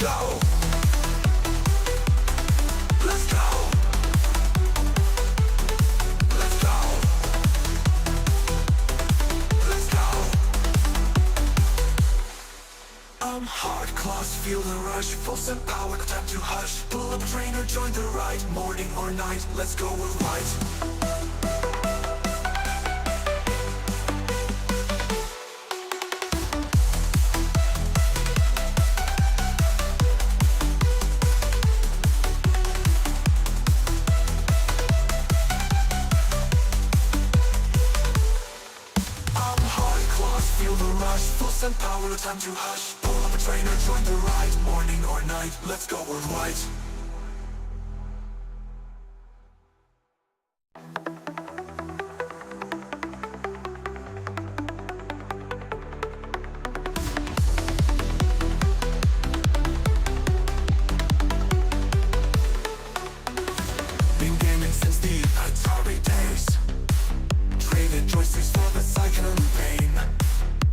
go. Let's go. Let's go. Let's go. Hardclaws, feel the rush, full send power, no time to hush. Pull up trainer, join the ride, morning or night, let's go, we're right. And power, no time to hush. Pull up a trainer, join the ride, morning or night, let's go, we're right. Been gaming since the Atari days. Traded joysticks for the cycling pain.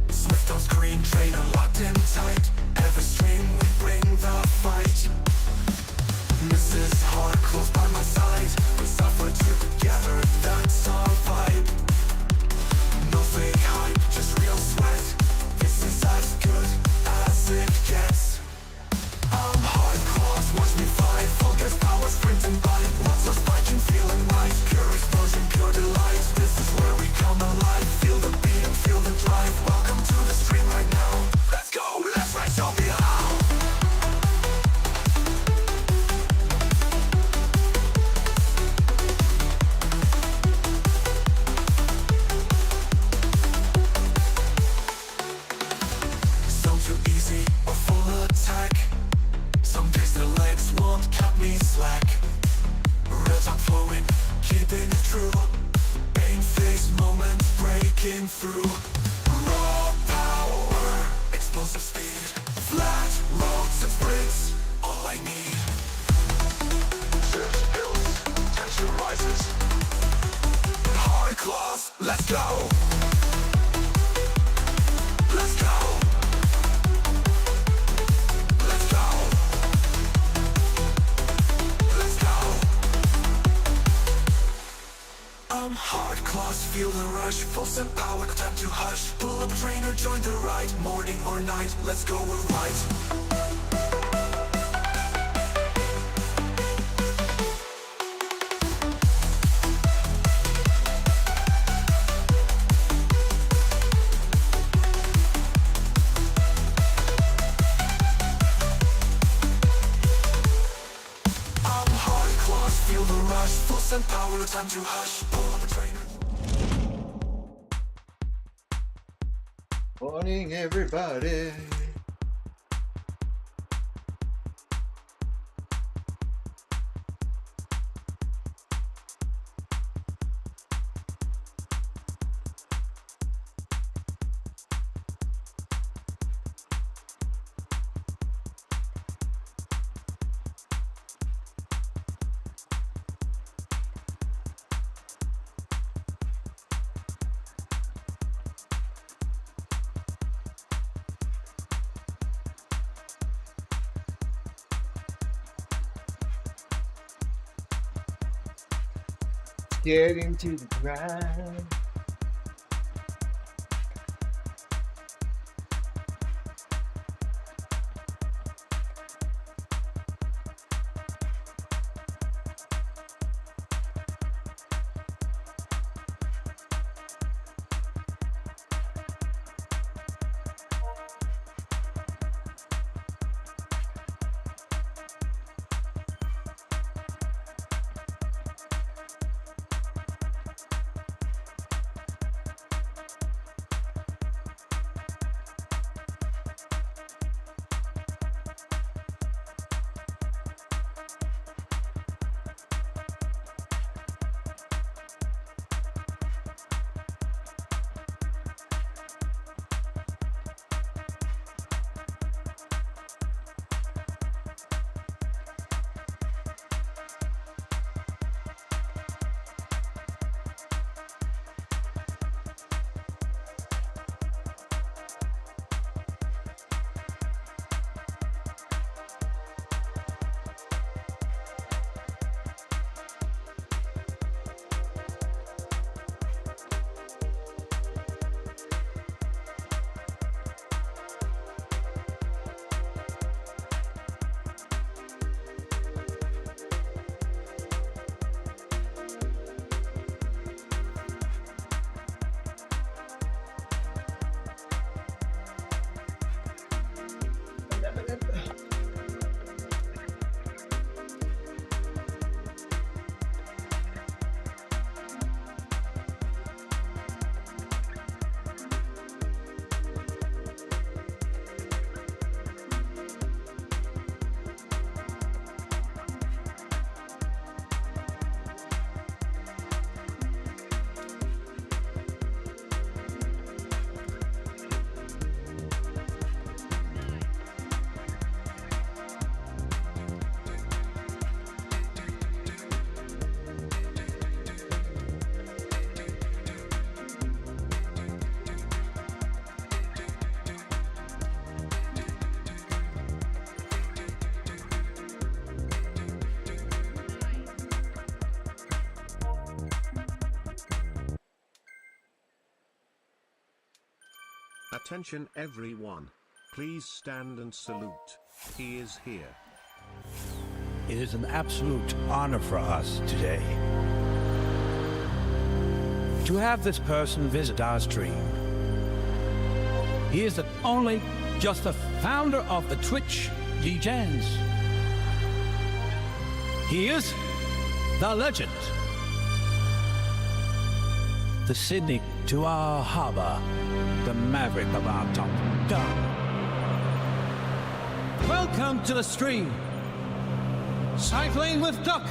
Zwift on screen, trainer locked in tight. Every stream we bring the fight. Mrs. Hardclaws by my side. We suffer together, that's our vibe. No fake hype, just real sweat. This is as good as it gets. I'm Hardclaws, watch me fight. Full gas power, sprinting by. Lots of spiking, feeling right. Pure explosion, pure delight. This is where we come alive. Feel the beat, feel the drive. Welcome to the stream right now. Let's go, let's ride, show me how. So too easy or full attack. Some days the legs won't cut me slack. Real talk flowing, keeping it true. Pain face moments breaking through. Raw power, explosive speed. Flat roads and sprints, all I need. Shift hills, tension rises. Hardclaws, let's go. Let's go. Let's go. Let's go. Hardclaws, feel the rush. Full send power, no time to hush. Pull up trainer, join the ride. Morning or night, let's go, we're right. Hardclaws, feel the rush. Full send power, no time to hush. Pull up a trainer. Morning, everybody. Getting to the grind. Attention everyone. Please stand and salute. He is here. It is an absolute honor for us today to have this person visit our stream. He is not only just the founder of the Twitch Legends. He is the legend. The Sydney to our harbor, the maverick of our top gun. Welcome to the stream. Cycling with Duck.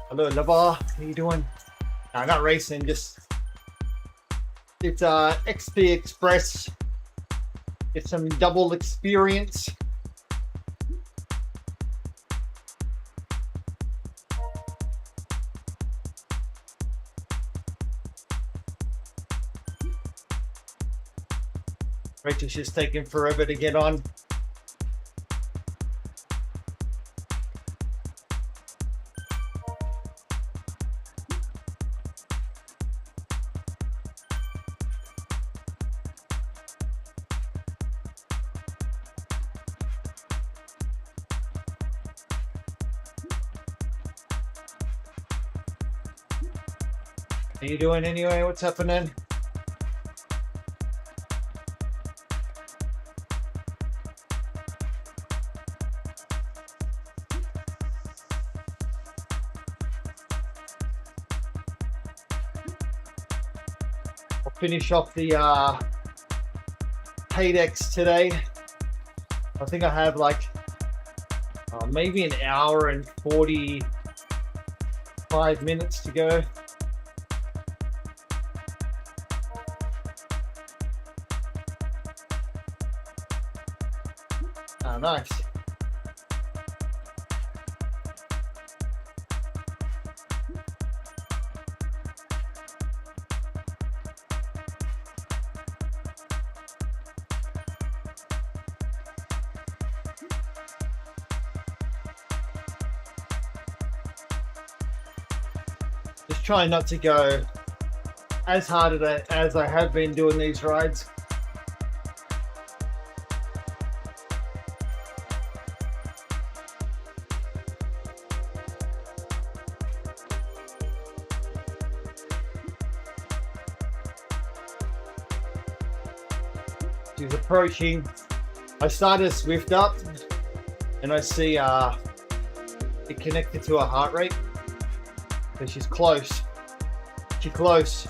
Hello, lover. How you doing? No, not racing. Just it's XP Express. Get some double experience. Rachel's just taking forever to get on. How you doing anyway? What's happening? I'll finish off the Cadex today. I think I have like maybe an hour and 45 minutes to go. Oh, nice. Just trying not to go as hard as I have been doing these rides. She's approaching. I started Zwift up and I see it connected to her heart rate. So she's close. She's close.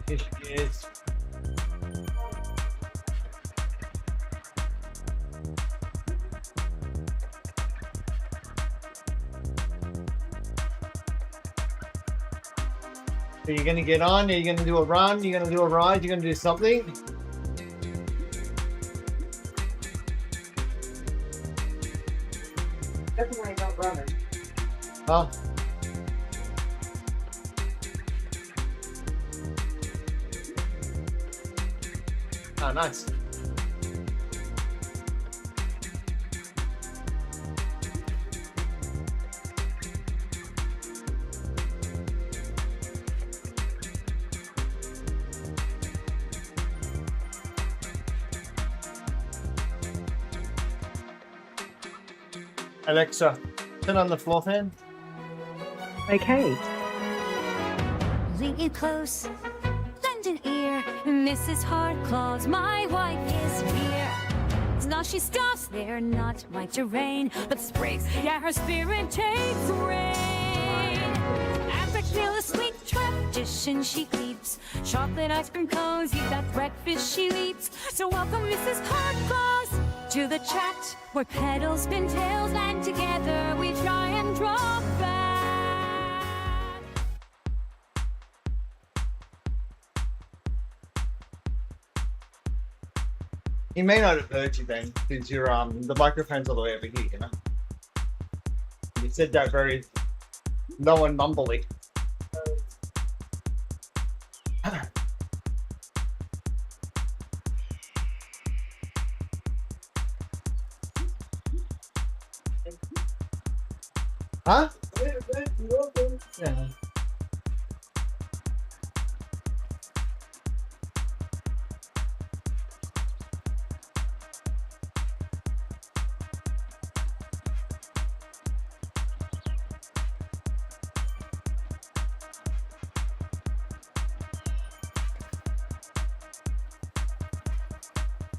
Here she is. So you're gonna get on, are you gonna do a run, you're gonna do a ride, you're gonna do something? Definitely not running. Huh? Oh, nice. Alexa, turn on the floor fan. Okay. Lean close, lend an ear. Mrs. Hardclaws, my wife is here. Now she stops there, not my terrain, but sprays. Yeah, her spirit takes reign. After kill a sweet tradition, she keeps chocolate ice cream cozy. That breakfast she eats. So welcome, Mrs. Hardclaws, to the chat where petals spin tails, and together we try and draw back. He may not have heard you then, because you're the microphone's all the way over here, you know. You said that very low and mumbly. Huh? Yeah.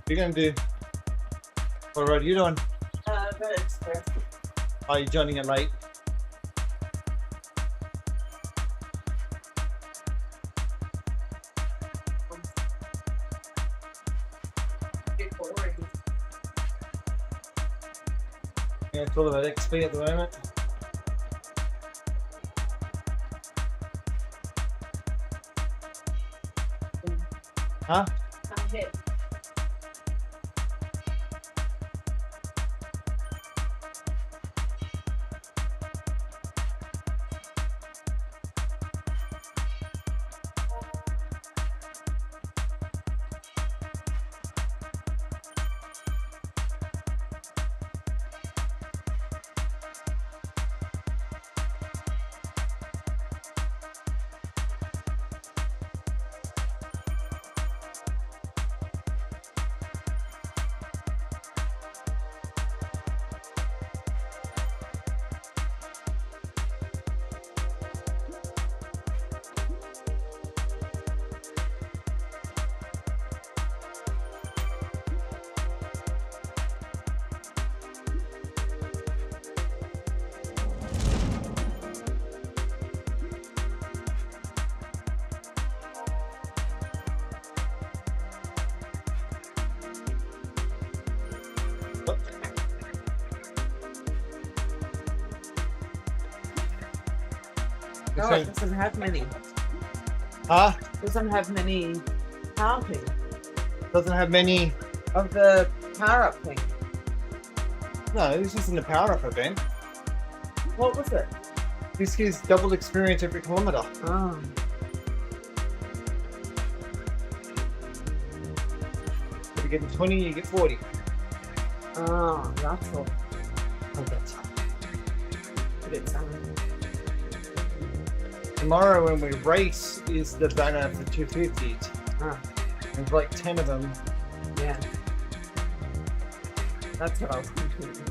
What are you gonna do? What road are you doing? Are you joining it late? Yeah, it's all about XP at the moment. Huh? I'm hit. No, it doesn't have many. Huh? Doesn't have many power thing Doesn't have many. of the power up thing. No, this isn't a power up event. What was it? This gives double experience every kilometer. Oh. If you get 20, you get 40. Oh, that's all. Okay. But it's Tomorrow when we race is the banner for 250s. There's like 10 of them. yeah. That's what I was thinking.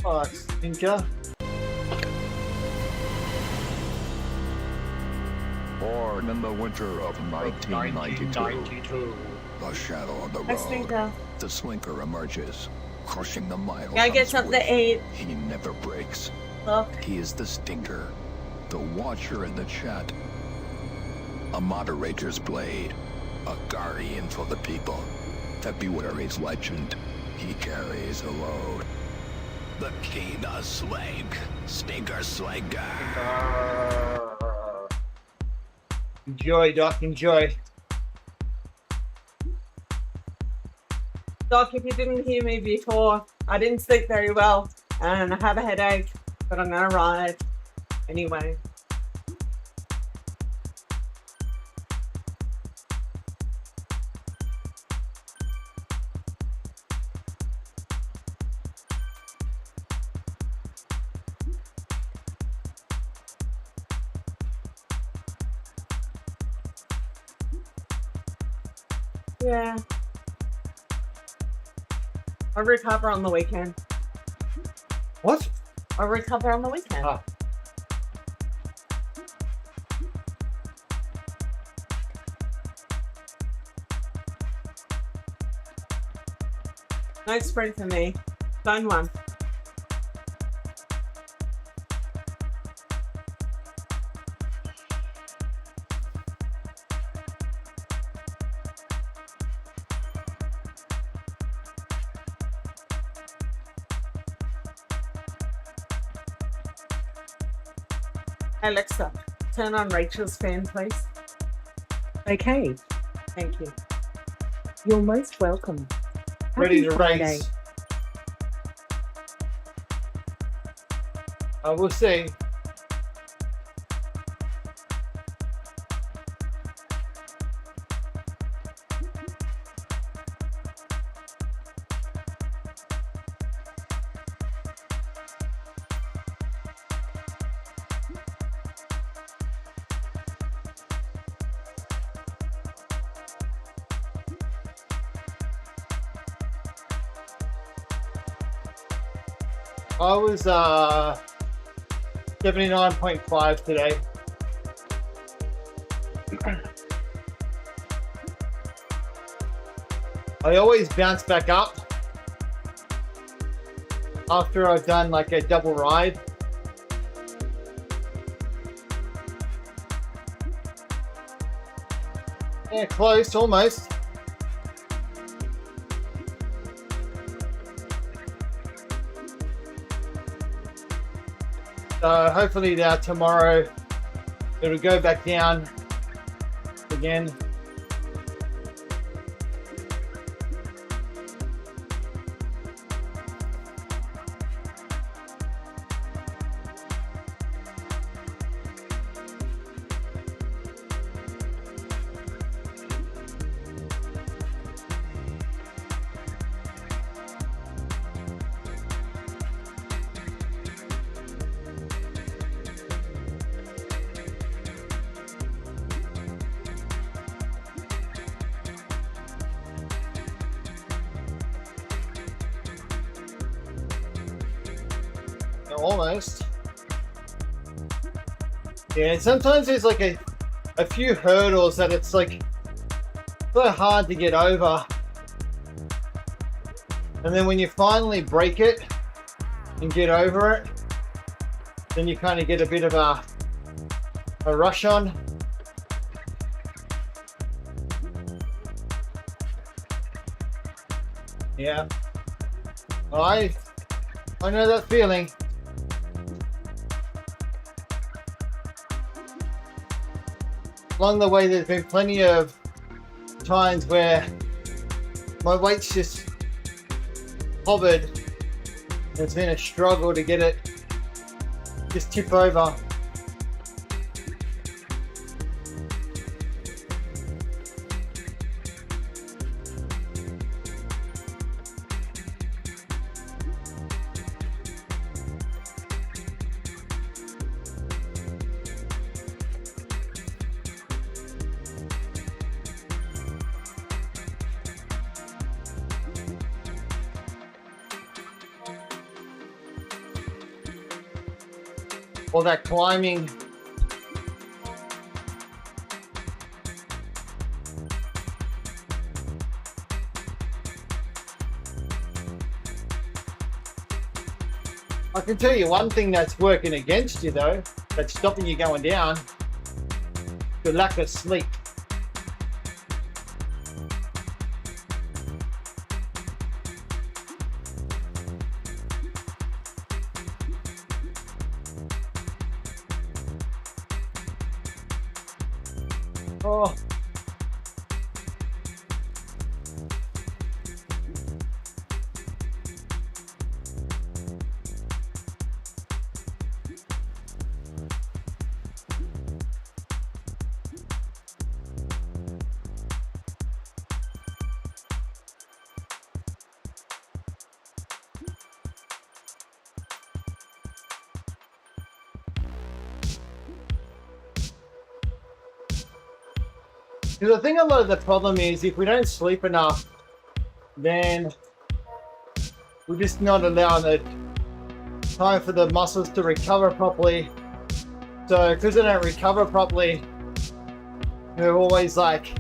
Oh, stinker. Born in the winter of 1992, the shadow of the I road, Slinker. the slinker emerges, crushing the miles. Gotta on get something to Zwift. eat. He never breaks. Look. He is the stinker, the watcher in the chat. a moderator's blade, a guardian for the people. February's legend, he carries a load. The king of swag, stinker swagger. Enjoy, Doc, enjoy. Doc, if you didn't hear me before, I didn't sleep very well and I have a headache, but I'm gonna ride anyway. Yeah. I recover on the weekend. What? I recover on the weekend. Ah. No sprint for me. Zone 1. Alexa, turn on Rachel's fan, please. Okay, Thank you. you're most welcome. Ready Happy to Friday. race. I will see. I was 79.5 today. I always bounce back up after I've done like a double ride. Yeah, close, almost. So hopefully tomorrow it'll go back down again. Almost. Yeah, sometimes there's like a few hurdles that it's like so hard to get over. And then when you finally break it and get over it, then you kind of get a bit of a rush on. Yeah. I know that feeling. Along the way, there's been plenty of times where my weight's just hovered. It's been a struggle to get it just tip over. All that climbing. I can tell you one thing that's working against you though, that's stopping you going down. to lack of sleep. Oh. Because I think a lot of the problem is if we don't sleep enough, then we're just not allowing the time for the muscles to recover properly. So because they don't recover properly, there's always like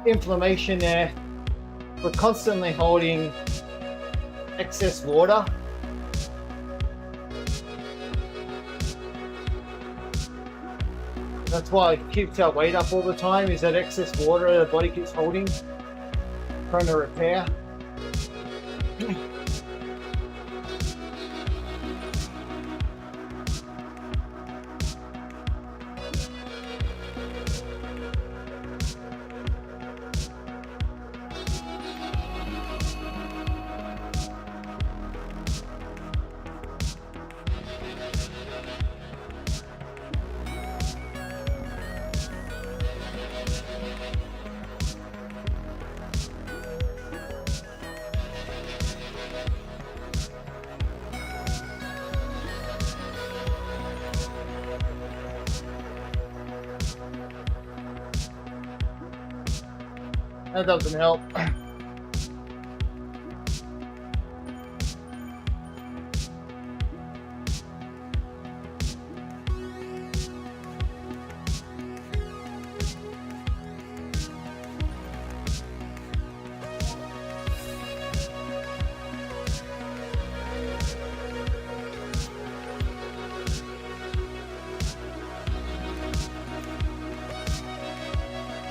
inflammation there. We're constantly holding excess water. That's why it keeps our weight up all the time, is that excess water the body keeps holding, trying to repair. That doesn't help.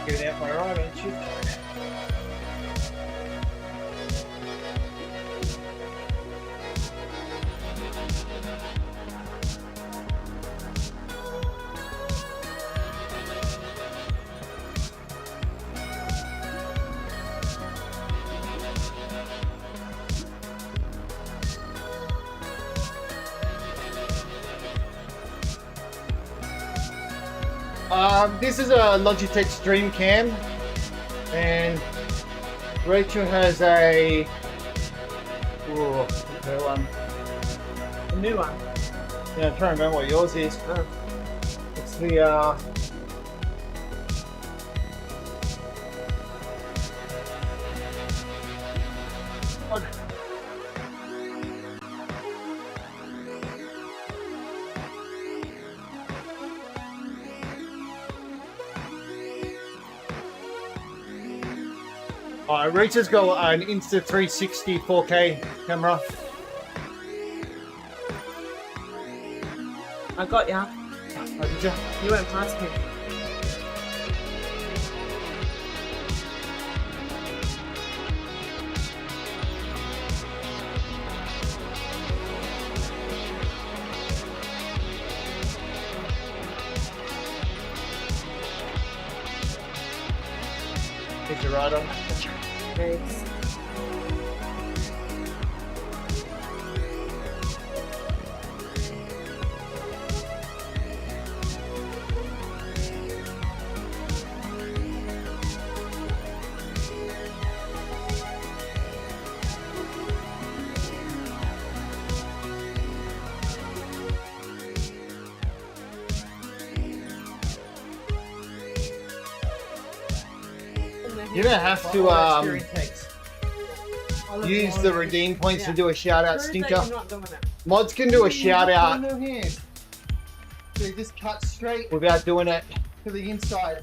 Get out my right, ain't you? This is a Logitech Stream Cam, and Rachel has a A new one. Yeah, I'm trying to remember what yours is. It's the Rita's got an Insta360 4K camera. I got ya. Oh, did you? You went past me. Hit your right on. Thanks. You don't have to use the redeem points to do a shout out, Stinker. Mods can do a shout out So you just cut straight without doing it. to the inside.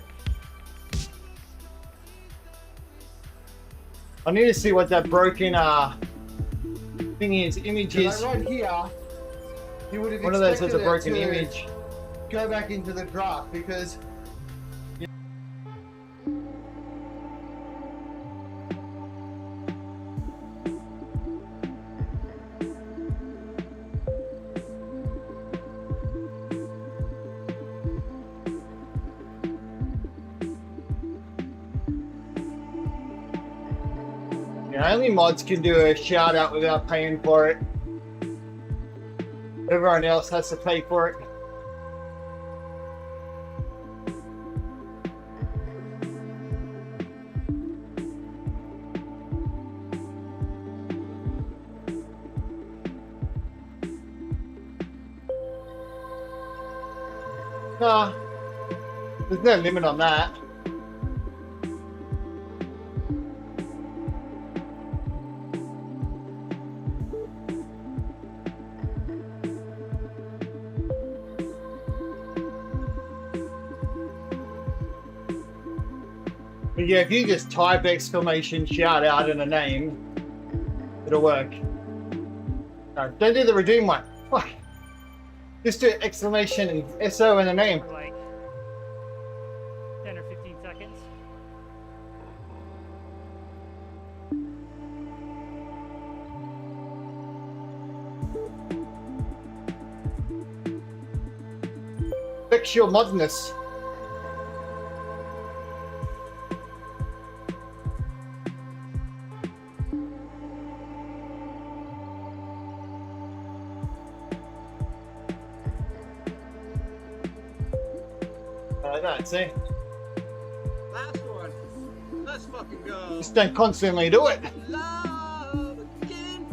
I need to see what that broken thing is. Image Like is. right here, you would have One of those has a expected broken it to image. go back into the graph because Yeah, only mods can do a shout out without paying for it. Everyone else has to pay for it. Nah, there's no limit on that. But yeah, if you just type exclamation shout out in a name, it'll work. No, don't do the redeem one. Fuck. Just do exclamation and SO in a name. For like 10 or 15 seconds. Fix your modness. That's it. Last one. Let's fucking go. Just don't constantly do it. Love again.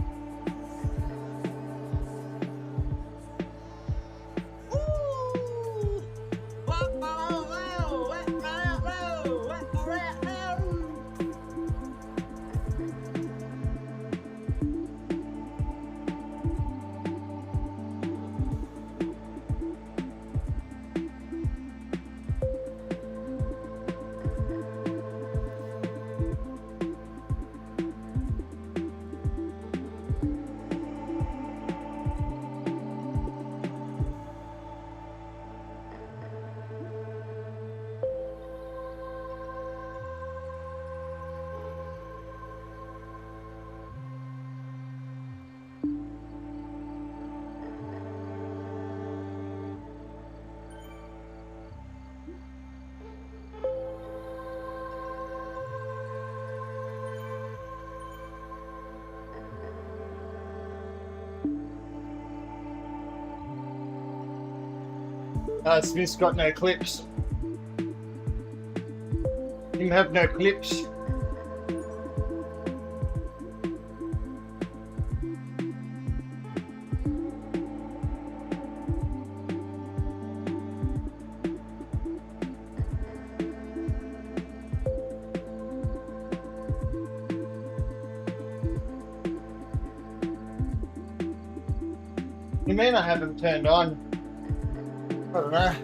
Ooh. Smith's got no clips. Him have no clips. You may not have them turned on. I don't know.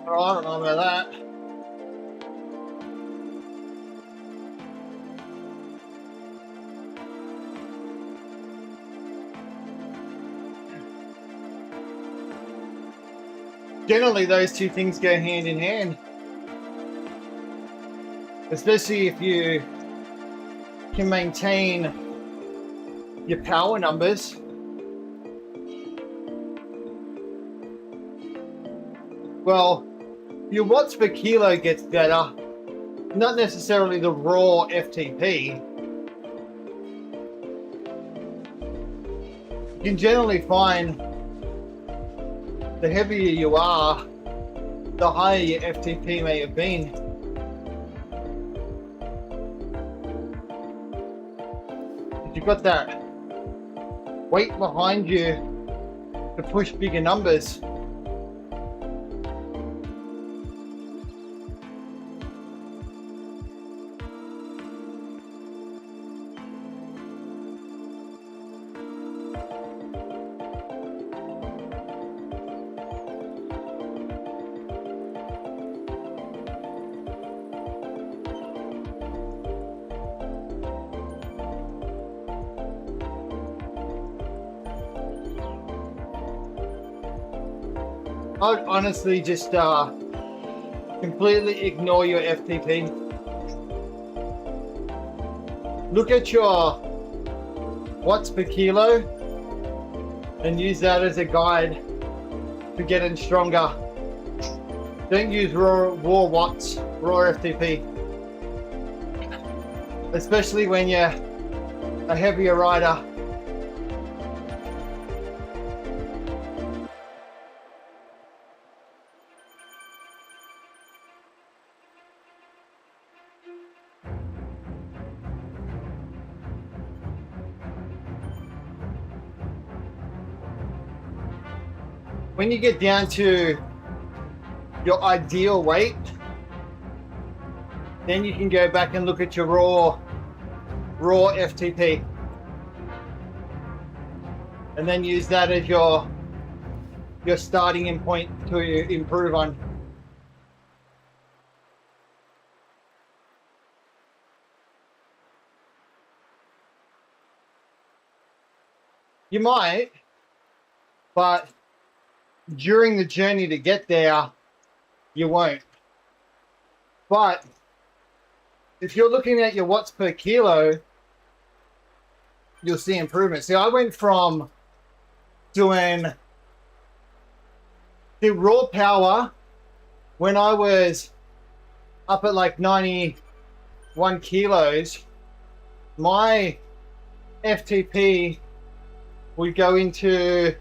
Oh, I don't know about that. Generally, those two things go hand in hand. Especially if you can maintain your power numbers. Well, your watts per kilo gets better, not necessarily the raw FTP. You can generally find the heavier you are, the higher your FTP may have been. You've got that weight behind you to push bigger numbers. I'd honestly just completely ignore your FTP. Look at your watts per kilo and use that as a guide to getting stronger. Don't use raw watts, raw FTP. Especially when you're a heavier rider. When you get down to your ideal weight, then you can go back and look at your raw FTP, and then use that as your starting in point to improve on. You might, but during the journey to get there, you won't. But if you're looking at your watts per kilo, you'll see improvement. See, I went from doing the raw power when I was up at like 91 kilos. My FTP would go into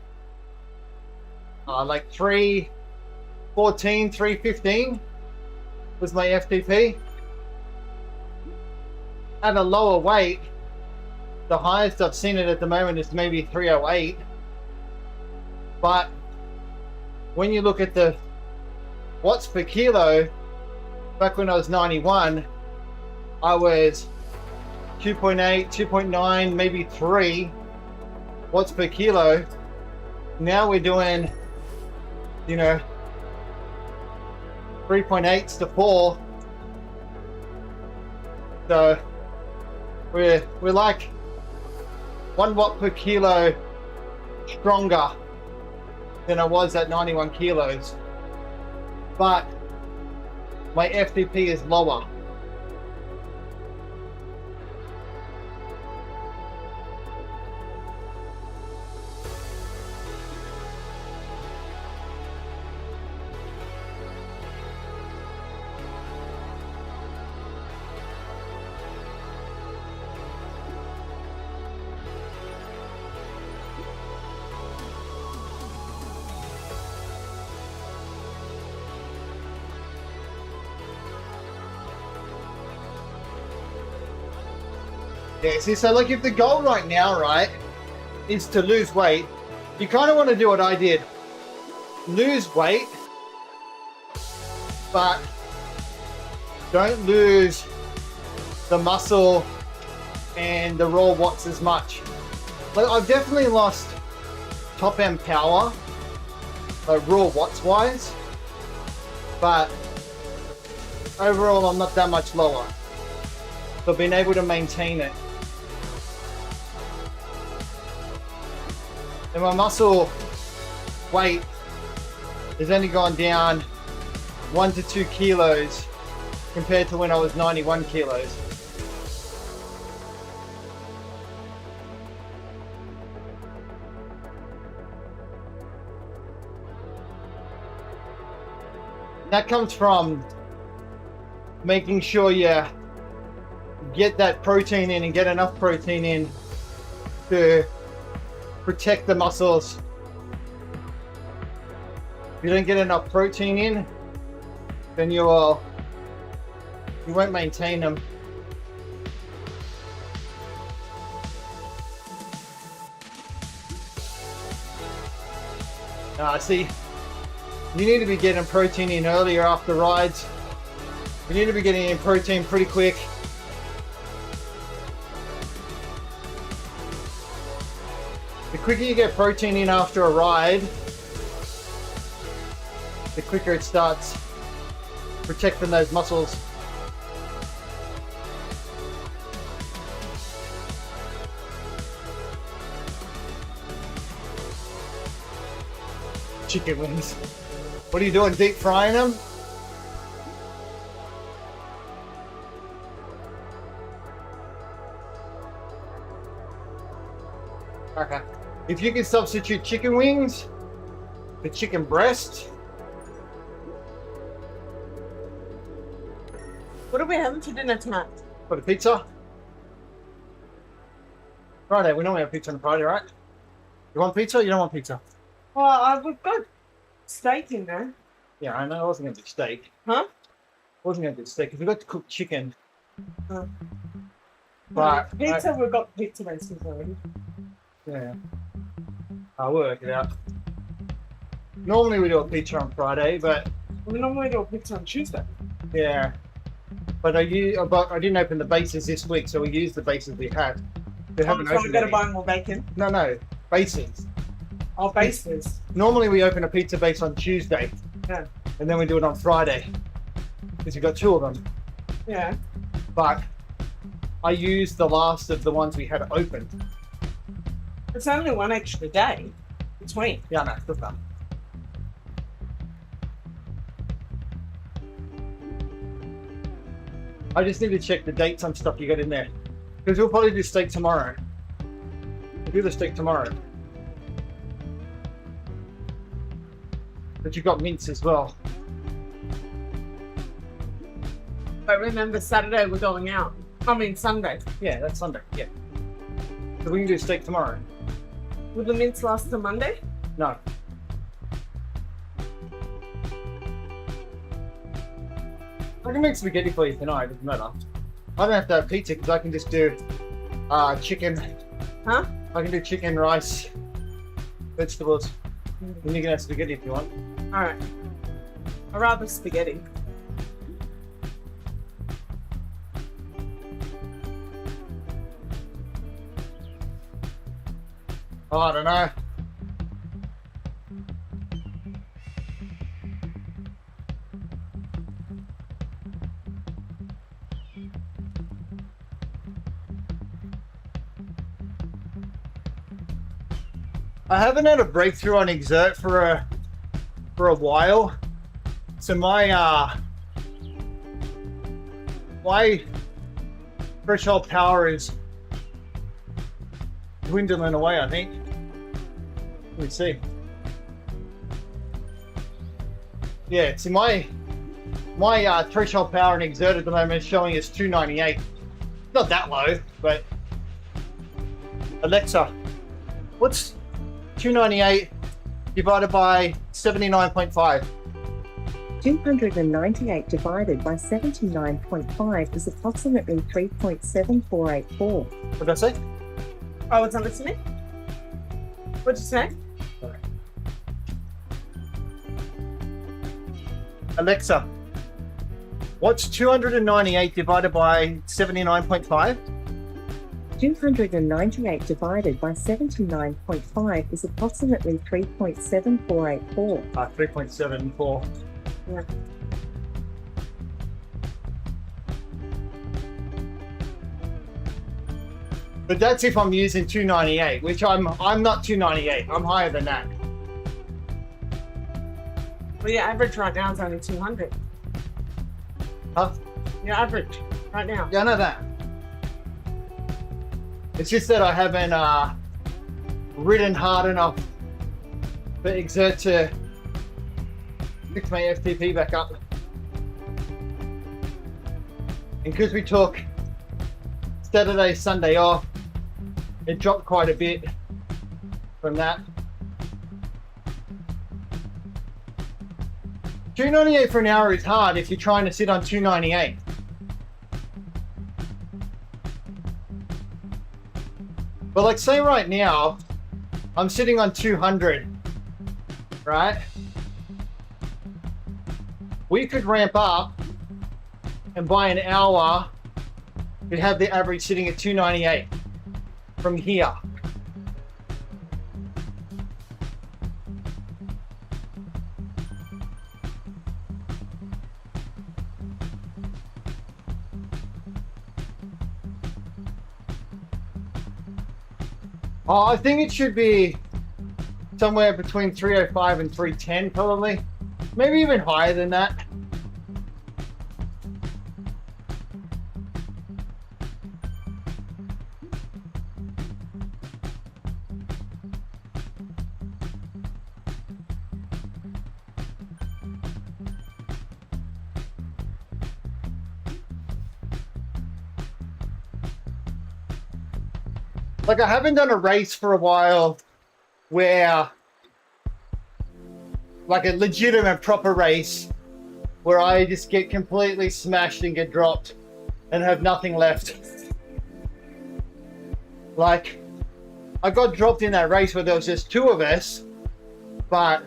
like 314, 315 was my FTP. At a lower weight, the highest I've seen it at the moment is maybe 308. But when you look at the watts per kilo, back when I was 91, I was 2.8, 2.9, maybe 3 watts per kilo. Now we're doing, 3.8s to 4. So we're like 1 watt per kilo stronger than I was at 91 kilos. But my FTP is lower. Yeah, see, so like if the goal right now, right, is to lose weight, you kind of want to do what I did. Lose weight, but don't lose the muscle and the raw watts as much. Like I've definitely lost top end power, like raw watts wise, but overall I'm not that much lower. So I've been able to maintain it. And my muscle weight has only gone down 1 to 2 kilos compared to when I was 91 kilos. That comes from making sure you get that protein in and get enough protein in to protect the muscles. If you don't get enough protein in, then you won't maintain them. See, you need to be getting protein in earlier after rides. You need to be getting in protein pretty quick. The quicker you get protein in after a ride, the quicker it starts protecting those muscles. Chicken wings. What are you doing, deep frying them? Okay. If you can substitute chicken wings for chicken breast. What are we having for dinner tonight? For the pizza? Friday, we normally have pizza on Friday, right? You want pizza or you don't want pizza? Well, we've got steak in there. Yeah, I know I wasn't going to do steak. Huh? I wasn't going to do steak because we got to cook chicken. Oh. But Pizza, we've got pizza races already. yeah, I'll work it out. Normally we do a pizza on Friday, but We normally do a pizza on Tuesday. yeah. But I didn't open the bases this week, so we used the bases we had. We haven't So we opened got to any. buy more bacon. No, bases. Oh, bases. Normally we open a pizza base on Tuesday, Yeah. and then we do it on Friday because we got 2 of them. Yeah. But I used the last of the ones we had open. It's only one extra day between. Yeah, no, good enough. I just need to check the dates on stuff you got in there. Because we'll probably do steak tomorrow. We'll do the steak tomorrow. But you've got mince as well. But remember, Saturday we're going out. I mean, Sunday. Yeah, that's Sunday, yeah. So we can do steak tomorrow. Will the mince last till Monday? No. I can make spaghetti for you tonight, doesn't matter. I don't have to have pizza because I can just do chicken. Huh? I can do chicken, rice, vegetables. And you can have spaghetti if you want. Alright. I'd rather spaghetti. Oh, I don't know. I haven't had a breakthrough on exert for a while. So my threshold power is dwindling away, I think. Let me see. Yeah, see my threshold power in exert at the moment is showing as 298. Not that low, but Alexa, what's 298 divided by 79.5? 298 divided by 79.5 is approximately 3.7484. What did I say? I wasn't listening. What'd you say? Alexa, what's 298 divided by 79.5? 298 divided by 79.5 is approximately 3.7484. 3.74. Yeah. But that's if I'm using 298, which I'm not 298. I'm higher than that. Well, your average right now is only 200. Huh? Your average right now. Yeah, I know that. It's just that I haven't ridden hard enough for exert to fix my FTP back up. And because we took Saturday, Sunday off, it dropped quite a bit from that. 298 for an hour is hard if you're trying to sit on 298. But like say right now, I'm sitting on 200 right? We could ramp up and by an hour, we'd have the average sitting at 298 from here. Oh, I think it should be somewhere between 305 and 310 probably. Maybe even higher than that. Like, I haven't done a race for a while where, like a legitimate proper race, where I just get completely smashed and get dropped and have nothing left. Like, I got dropped in that race where there was just 2 of us, but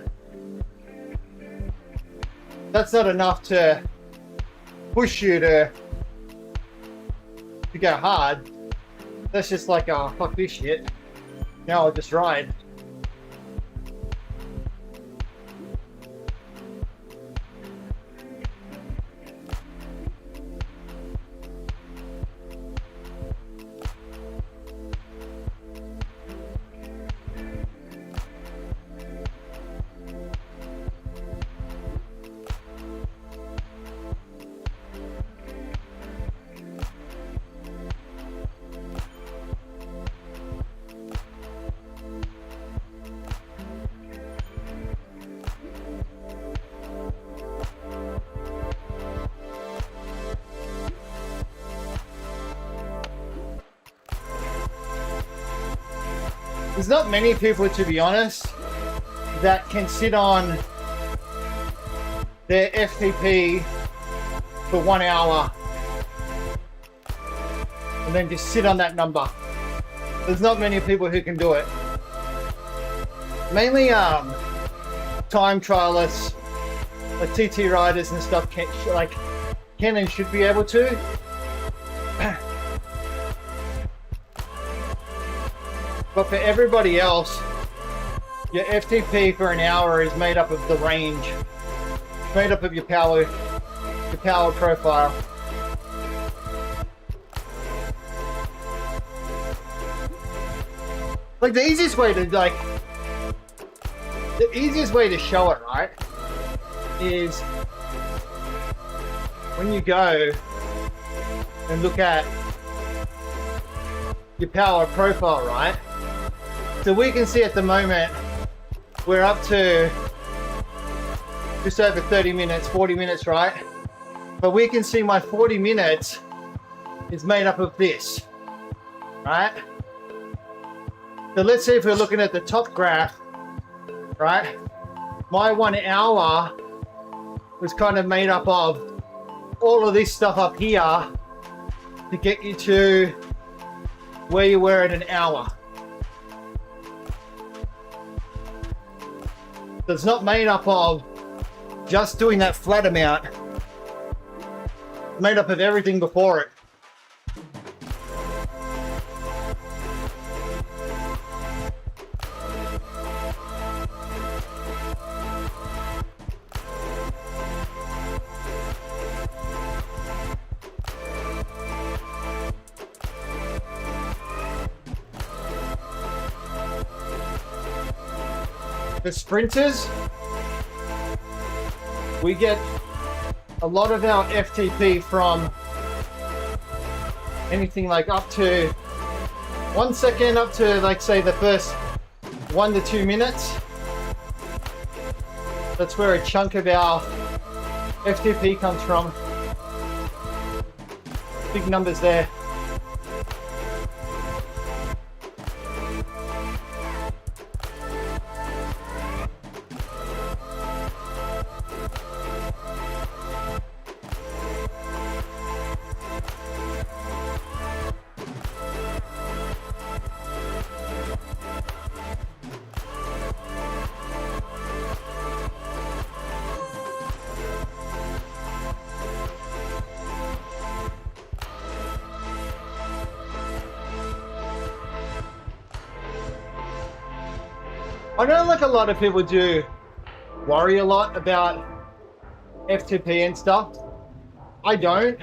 that's not enough to push you to go hard. That's just like, oh, fuck this shit. Now I'll just ride. There's not many people, to be honest, that can sit on their FTP for 1 hour and then just sit on that number. There's not many people who can do it. Mainly time trialists, like TT riders and stuff, can and should be able to. But for everybody else, your FTP for an hour is made up of the range, made up of your power profile. Like the easiest way to show it, right, is when you go and look at your power profile, right? So we can see at the moment we're up to just over 30 minutes, 40 minutes, right? But we can see my 40 minutes is made up of this, right? So let's see if we're looking at the top graph, right? My 1 hour was kind of made up of all of this stuff up here to get you to where you were in an hour. So it's not made up of just doing that flat amount. It's made up of everything before it. The sprinters, we get a lot of our FTP from anything like up to 1 second up to, like, say, the first 1 to 2 minutes. That's where a chunk of our FTP comes from. Big numbers there. I know like a lot of people do worry a lot about FTP and stuff. I don't.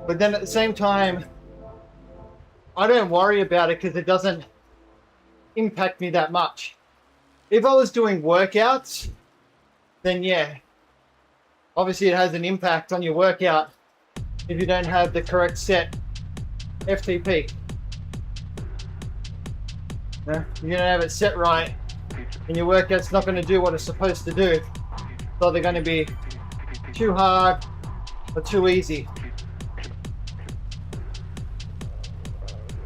But then at the same time, I don't worry about it because it doesn't impact me that much. If I was doing workouts, then yeah, obviously it has an impact on your workout if you don't have the correct set FTP. Yeah, you don't have it set right, and your workout's not going to do what it's supposed to do. It's either going to be too hard or too easy.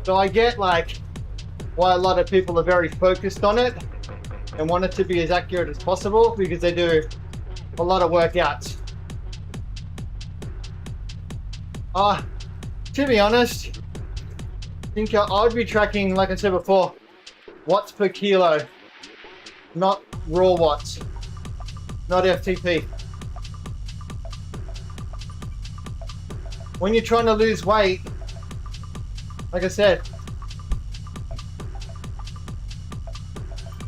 So I get like why a lot of people are very focused on it and want it to be as accurate as possible, because they do a lot of workouts. To be honest, I think I would be tracking, like I said before, watts per kilo, not raw watts, not FTP. When you're trying to lose weight, like I said,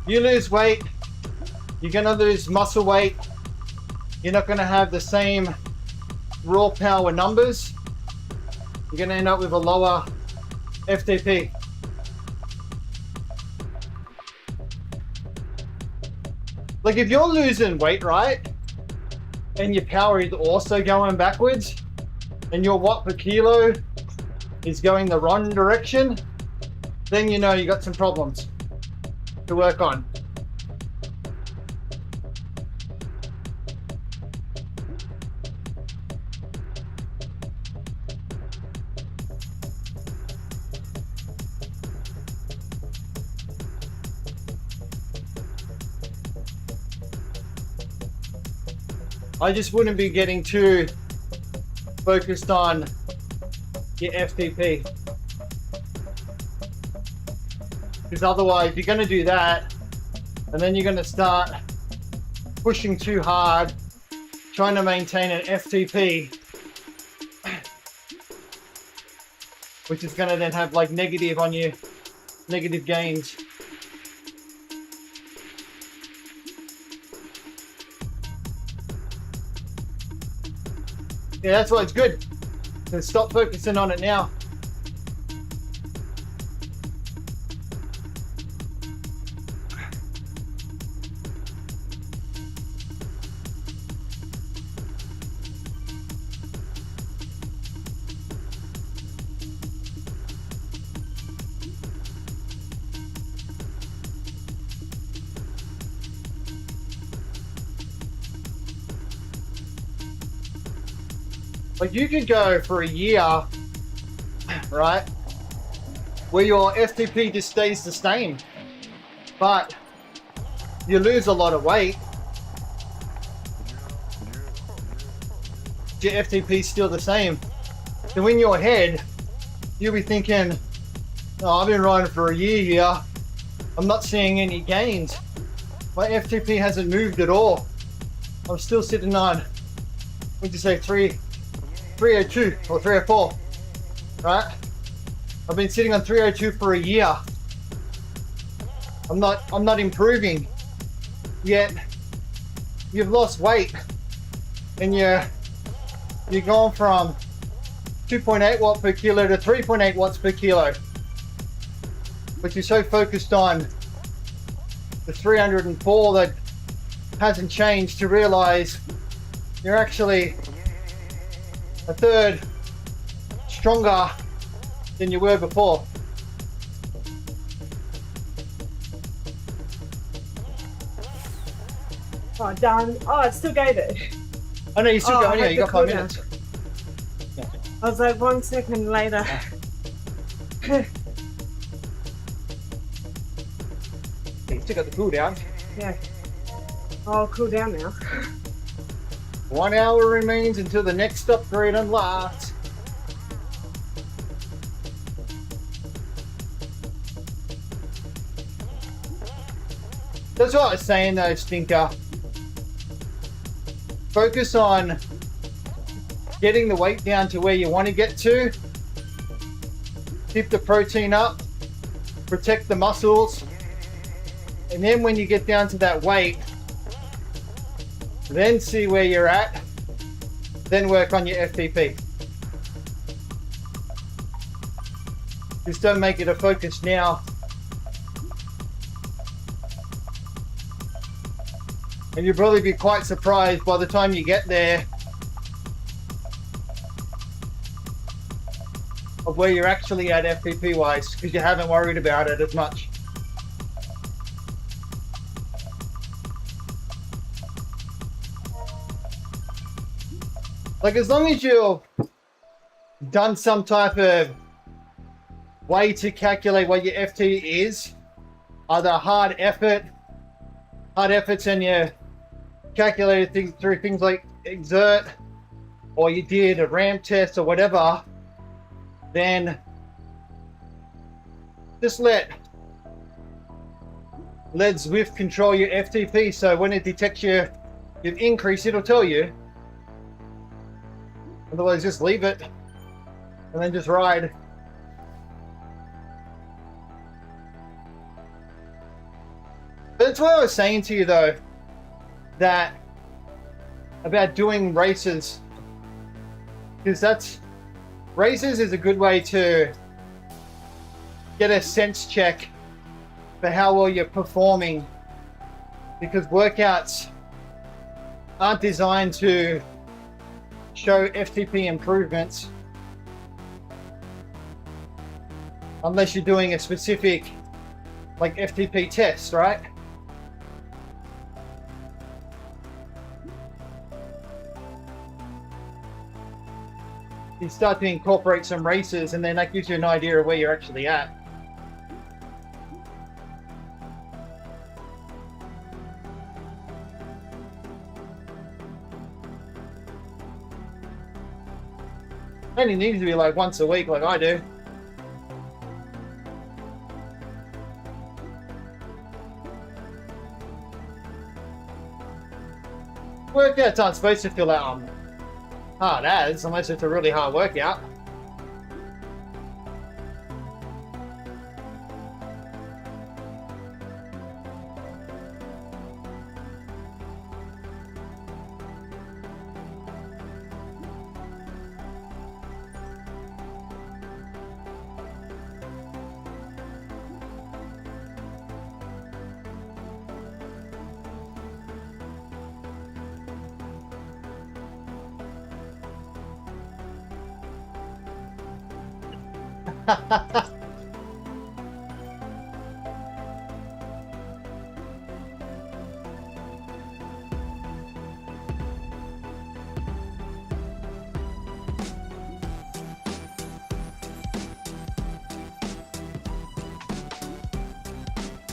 you lose weight, you're going to lose muscle weight. You're not going to have the same raw power numbers. You're going to end up with a lower FTP. Like if you're losing weight, right, and your power is also going backwards, and your watt per kilo is going the wrong direction, then you know you got some problems to work on. I just wouldn't be getting too focused on your FTP, because otherwise you're going to do that and then you're going to start pushing too hard trying to maintain an FTP, which is going to then have like negative on you, negative gains. Yeah, that's why it's good. So stop focusing on it now. Like you could go for a year, right, where your FTP just stays the same, but you lose a lot of weight. Your FTP is still the same. So in your head, you'll be thinking, oh, I've been riding for a year here. I'm not seeing any gains. My FTP hasn't moved at all. I'm still sitting on, what'd you say, 302 or 304, right? I've been sitting on 302 for a year. I'm not improving. Yet you've lost weight and you're going from 2.8 watt per kilo to 3.8 watts per kilo. But you're so focused on the 304 that hasn't changed to realize you're actually a third stronger than you were before. Oh, done. Oh, it still gave it. Oh no, you still got, yeah, you got 5 cooldown. minutes. I was like 1 second later. You still got the cooldown. Yeah. I'll cool down now. 1 hour remains until the next upgrade unlocks. That's what I was saying though, Stinker. Focus on getting the weight down to where you want to get to. Keep the protein up. Protect the muscles. And then when you get down to that weight, then see where you're at, then work on your FTP. Just don't make it a focus now. And you'll probably be quite surprised by the time you get there of where you're actually at FTP wise, because you haven't worried about it as much. Like, as long as you've done some type of way to calculate what your FT is, either hard efforts, and you calculated things through things like exert, or you did a ramp test or whatever, then just let Zwift control your FTP. So when it detects you've increased, it'll tell you. Otherwise, just leave it and then just ride. But that's what I was saying to you though, that about doing races, because races is a good way to get a sense check for how well you're performing, because workouts aren't designed to show FTP improvements unless you're doing a specific like FTP test, right? You start to incorporate some races, and then that gives you an idea of where you're actually at. And it needs to be like once a week, like I do. Workouts aren't supposed to feel like hard as, unless it's a really hard workout.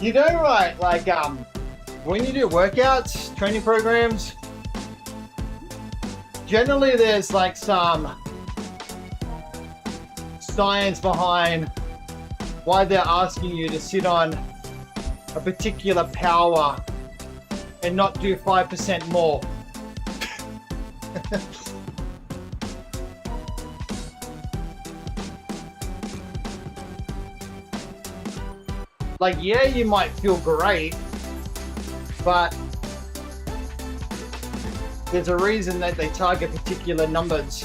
You know, right, like when you do workouts, training programs, generally there's like some science behind why they're asking you to sit on a particular power and not do 5% more. Like, yeah, you might feel great, but there's a reason that they target particular numbers.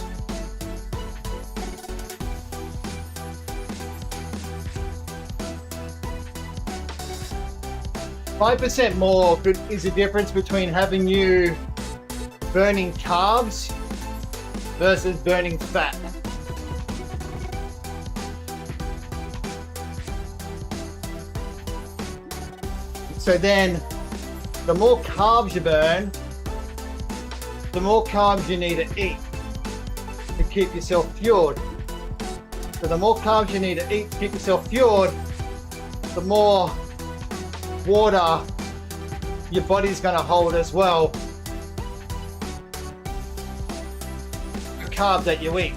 $5% more is the difference between having you burning carbs versus burning fat. So then, the more carbs you burn, the more carbs you need to eat to keep yourself fueled. So the more carbs you need to eat to keep yourself fueled, the more water your body's going to hold as well. The carb that you eat.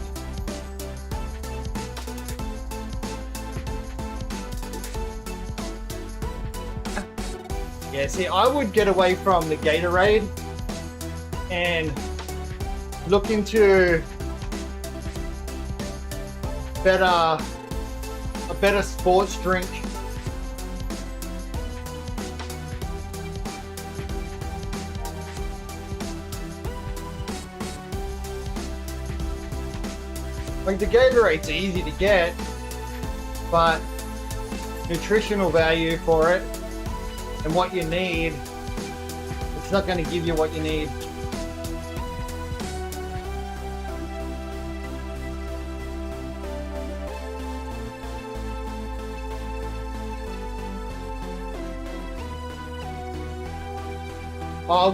Yeah, see, I would get away from the Gatorade and look into a better sports drink Like the Gatorade's easy to get, but nutritional value for it and what you need, it's not going to give you what you need.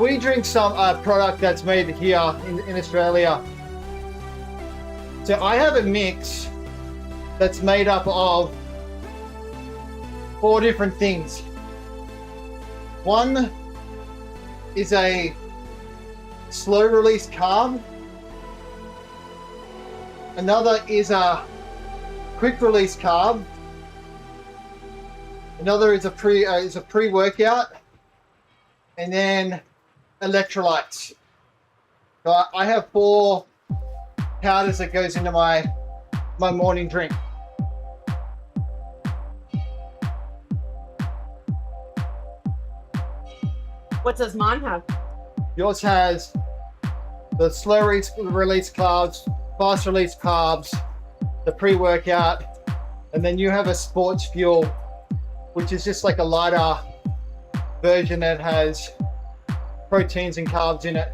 We drink some product that's made here in Australia. So I have a mix that's made up of 4 different things. One is a slow release carb. Another is a quick release carb. Another is a pre-workout. And then electrolytes. So I have 4 powders that goes into my morning drink. What does mine have? Yours has the slow release carbs, fast release carbs, the pre-workout, and then you have a sports fuel, which is just like a lighter version that has proteins and carbs in it.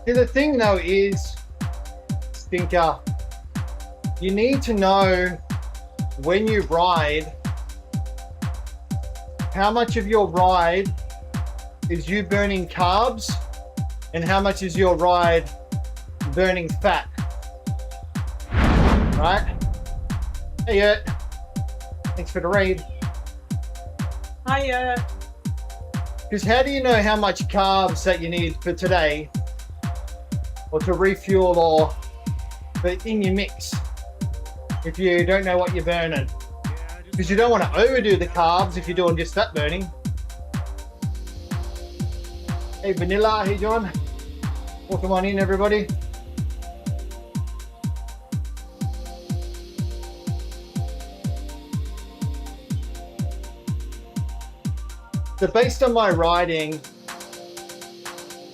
See, the thing though is, Stinker, you need to know when you ride how much of your ride is you burning carbs and how much is your ride burning fat. Right? Hey, Yurt. Thanks for the raid. Hiya. Because how do you know how much carbs that you need for today, or to refuel, or in your mix, if you don't know what you're burning? Because you don't want to overdo the carbs if you're doing just fat burning. Hey, Vanilla, how you doing? Welcome on in, everybody. So based on my riding,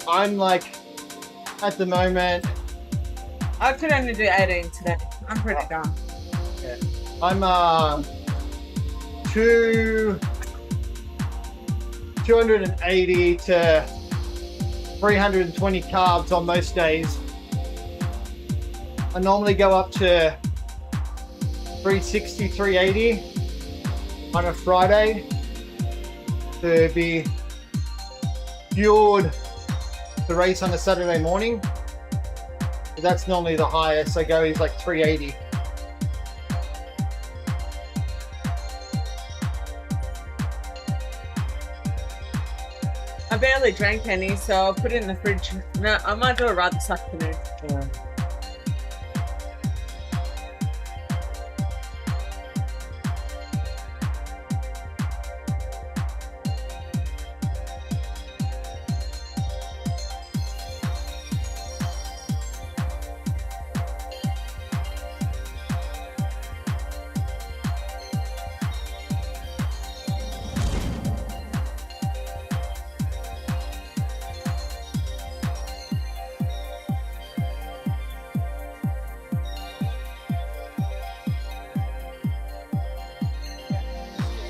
I'm like, at the moment, I could only do 18 today. I'm pretty done. Yeah. I'm 280 to 320 carbs on most days. I normally go up to 360, 380 on a Friday to be fueled to race on a Saturday morning. But that's normally the highest I go is like 380. I barely drank any, so I'll put it in the fridge. No, I might do it right this afternoon. Yeah.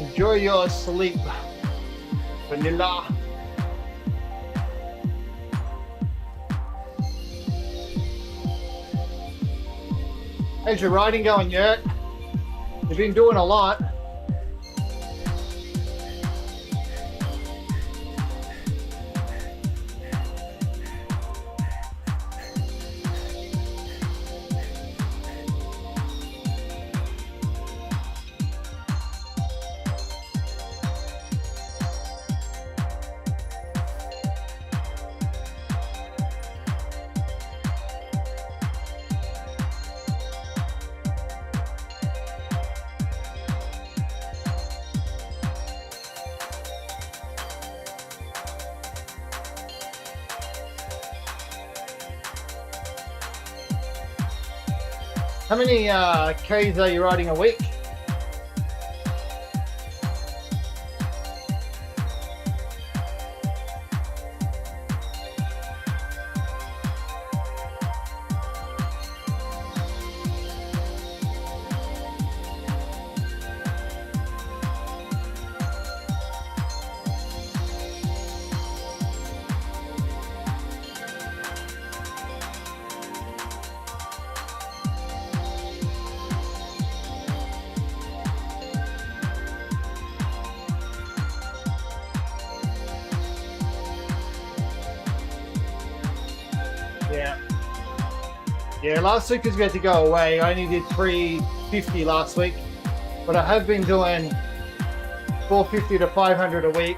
Enjoy your sleep, Vanilla. How's your riding going, Yurt? You've been doing a lot. How many Ks are you riding a week? Yeah. Yeah, last week was going to go away. I only did 350 last week, but I have been doing 450 to 500 a week.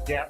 Yeah.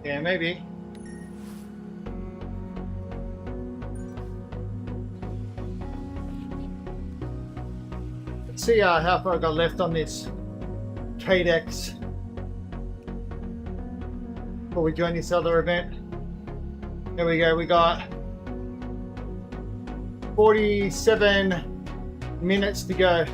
Yeah, maybe. Let's see how far I got left on this Cadex before we join this other event. There we go, we got 47 minutes to go.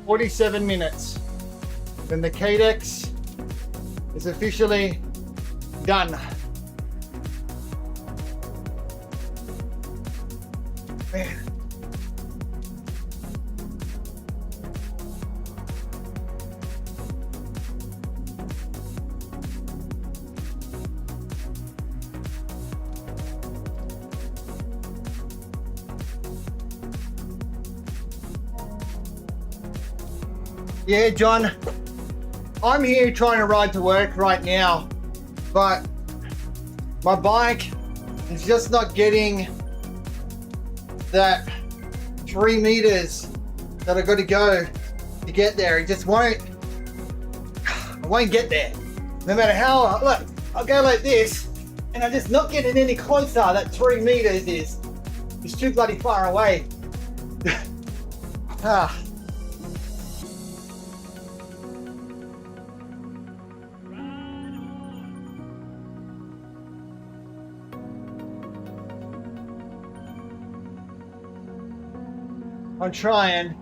"47 minutes. Then the Cadex is officially done. Man. Yeah, John, I'm here trying to ride to work right now, but my bike is just not getting that 3 meters that I got to go to get there. It just won't, I won't get there. No matter how, look, I'll go like this and I'm just not getting any closer. That 3 meters is too bloody far away. Ah. I'm trying.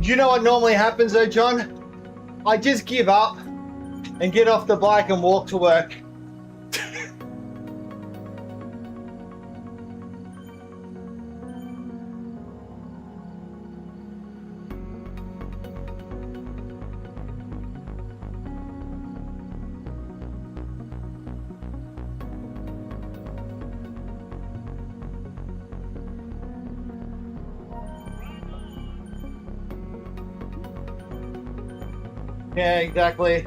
You know what normally happens though, John? I just give up and get off the bike and walk to work. Yeah, exactly.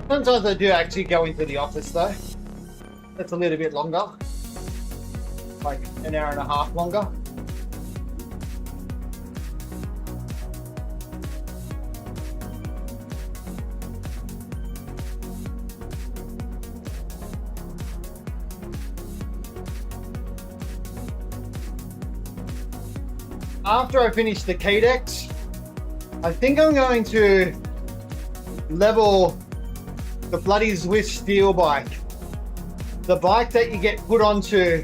Sometimes I do actually go into the office though. That's a little bit longer. Like an hour and a half longer. after I finish the Cadex, I think I'm going to level the bloody Zwift steel bike. The bike that you get put onto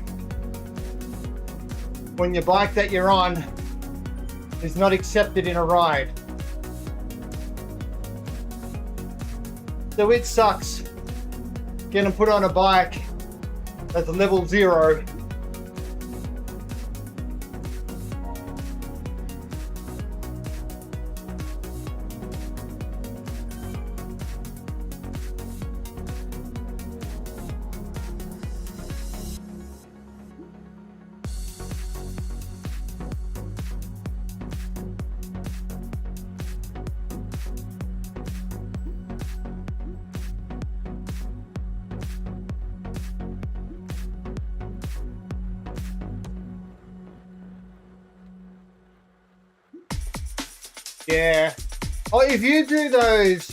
when your bike that you're on is not accepted in a ride. So it sucks getting put on a bike that's level 0. Yeah. Oh, if you do those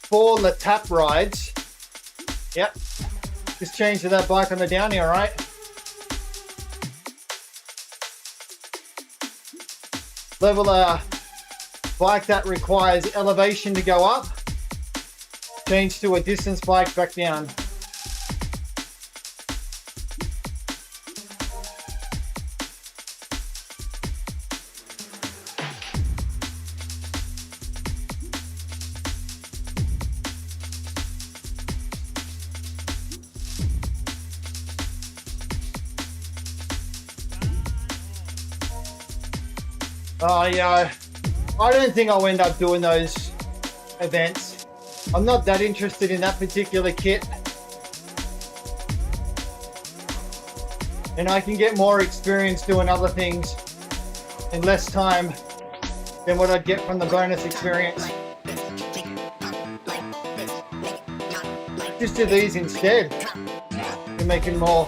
4 tap rides, yep, just change to that bike on the down here, right? Level a bike that requires elevation to go up, change to a distance bike back down. Yeah, I don't think I'll end up doing those events. I'm not that interested in that particular kit. And I can get more experience doing other things in less time than what I'd get from the bonus experience. Just do these instead. You're making more.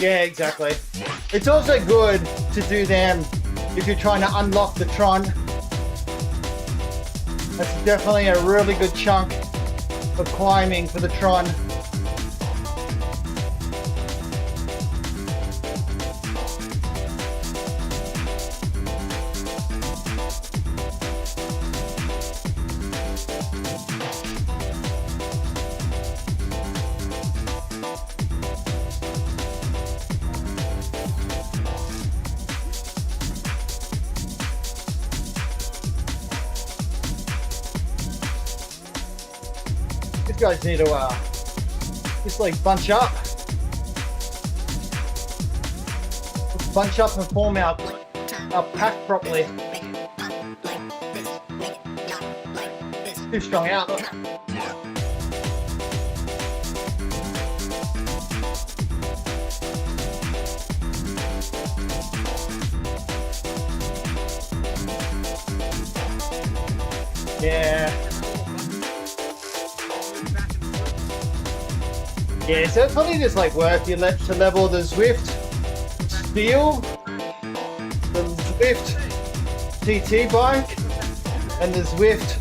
Yeah, exactly. It's also good to do them if you're trying to unlock the TRON. That's definitely a really good chunk of climbing for the TRON. You guys need to just like bunch up. Just bunch up and form our pack properly. Too strong out. Look. Yeah. Yeah, so it's probably just like worth you to level the Zwift Steel, the Zwift TT bike, and the Zwift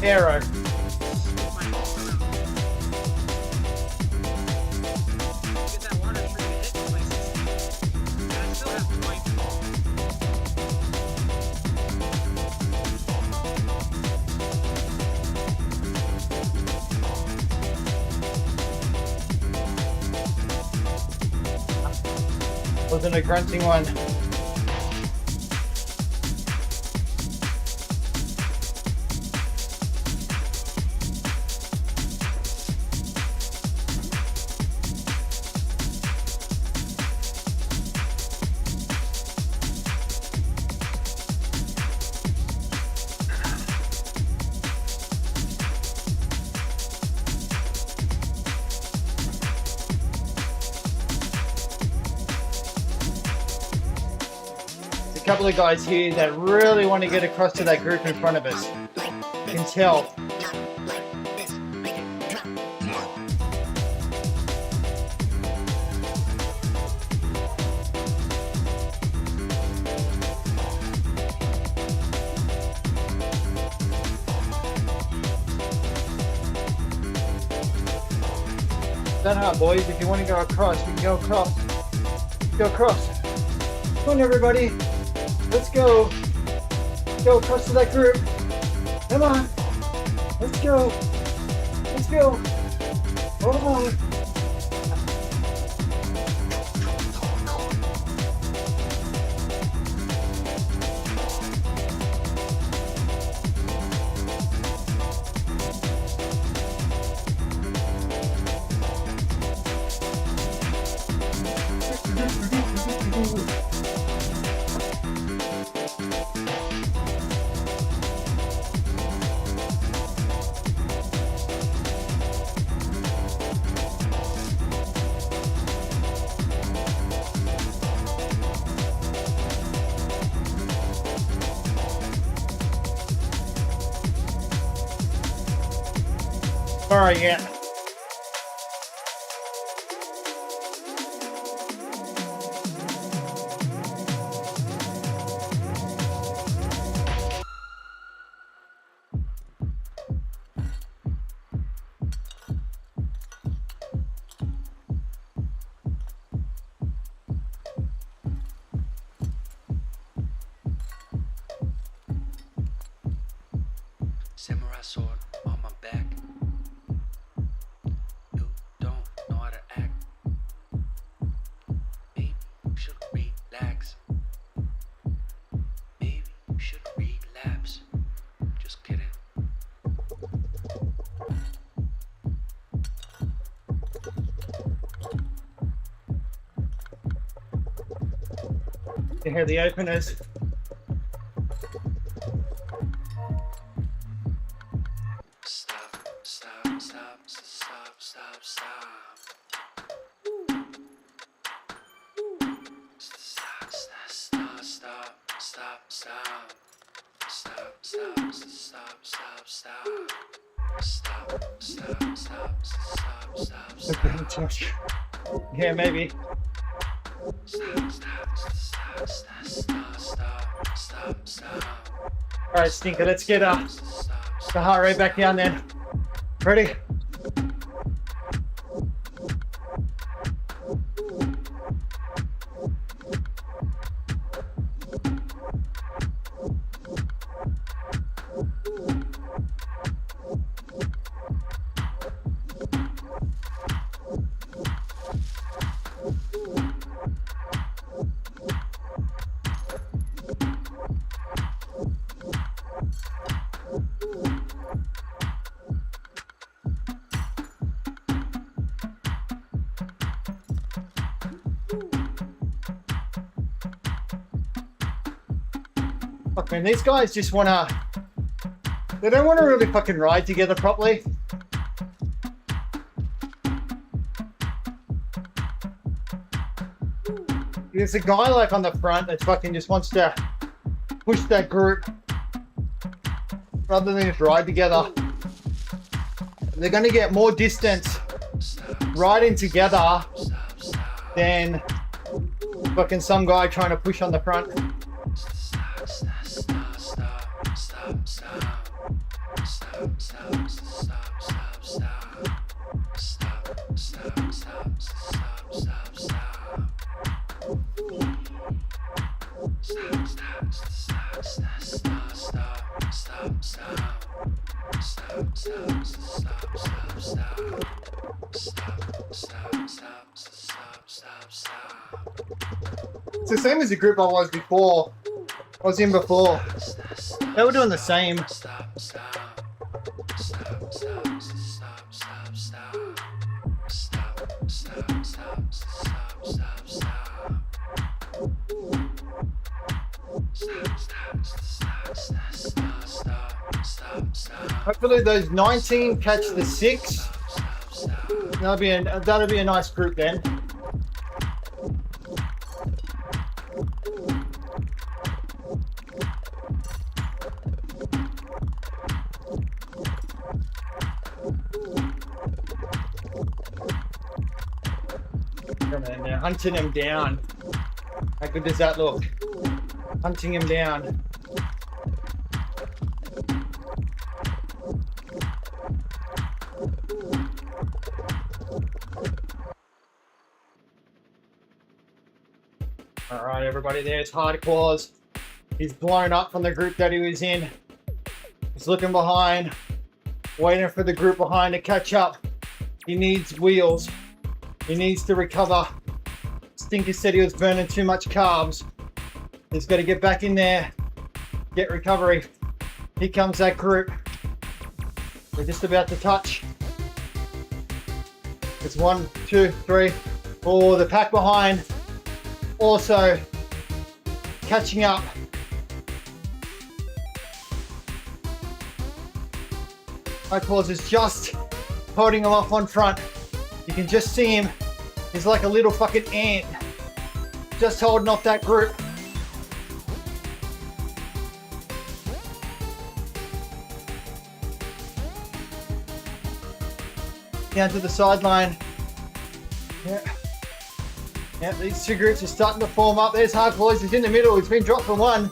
Aero. Wasn't a grunting one. a couple of guys here that really want to get across to that group in front of us. You can tell. That hard, boys. If you want to go across, you can go across. Go across. Come on, everybody. Let's go. Go across to that group. Come on. Let's go. Let's go. Hold on. Alright, yeah. Samurai sword on my back. You don't know how to act. Maybe you should relax. Maybe you should relapse. Just kidding. You hear the openers. Yeah, maybe. Alright, Stinker, let's get the heart rate back down then. Ready? Fuck, man, these guys just wanna... They don't want to really fucking ride together properly. There's a guy like on the front that fucking just wants to push that group rather than just ride together. They're gonna get more distance riding together than fucking some guy trying to push on the front. It's the same as the group I was before. I was in before. They were doing the same. Hopefully those 19 catch the 6. That'll be a nice group then. hunting him down. How good does that look? Hunting him down. Alright, everybody, there's Hardclaws. He's blown up from the group that he was in. He's looking behind, waiting for the group behind to catch up. He needs wheels. He needs to recover. Stinker said he was burning too much carbs. He's got to get back in there, get recovery. Here comes that group. We're just about to touch. It's 1, 2, 3. Oh, the pack behind. Also catching up. Hardclaws is just holding him off on front. You can just see him. He's like a little fucking ant. Just holding off that group. Down to the sideline. Yeah. Yeah, these two groups are starting to form up. There's Hardclaws, he's in the middle. He's been dropped for one.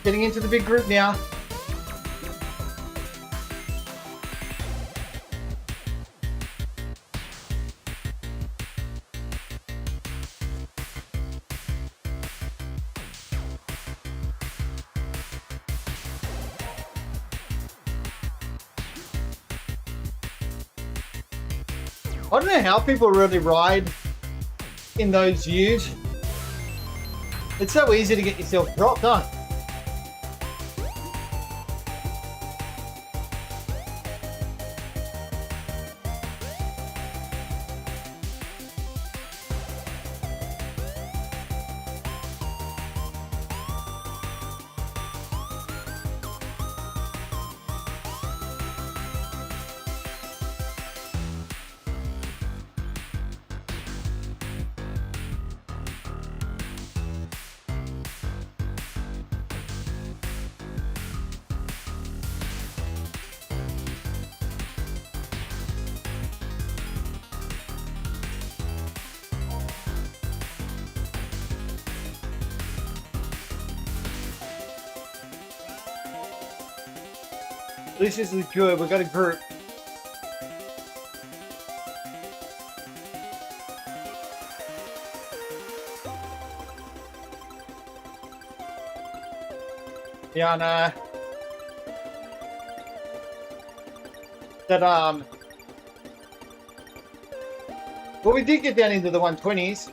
Getting into the big group now. I don't know how people really ride in those views. It's so easy to get yourself dropped, huh? This is good. We've got a group. Yeah, and that well, we did get down into the 120s.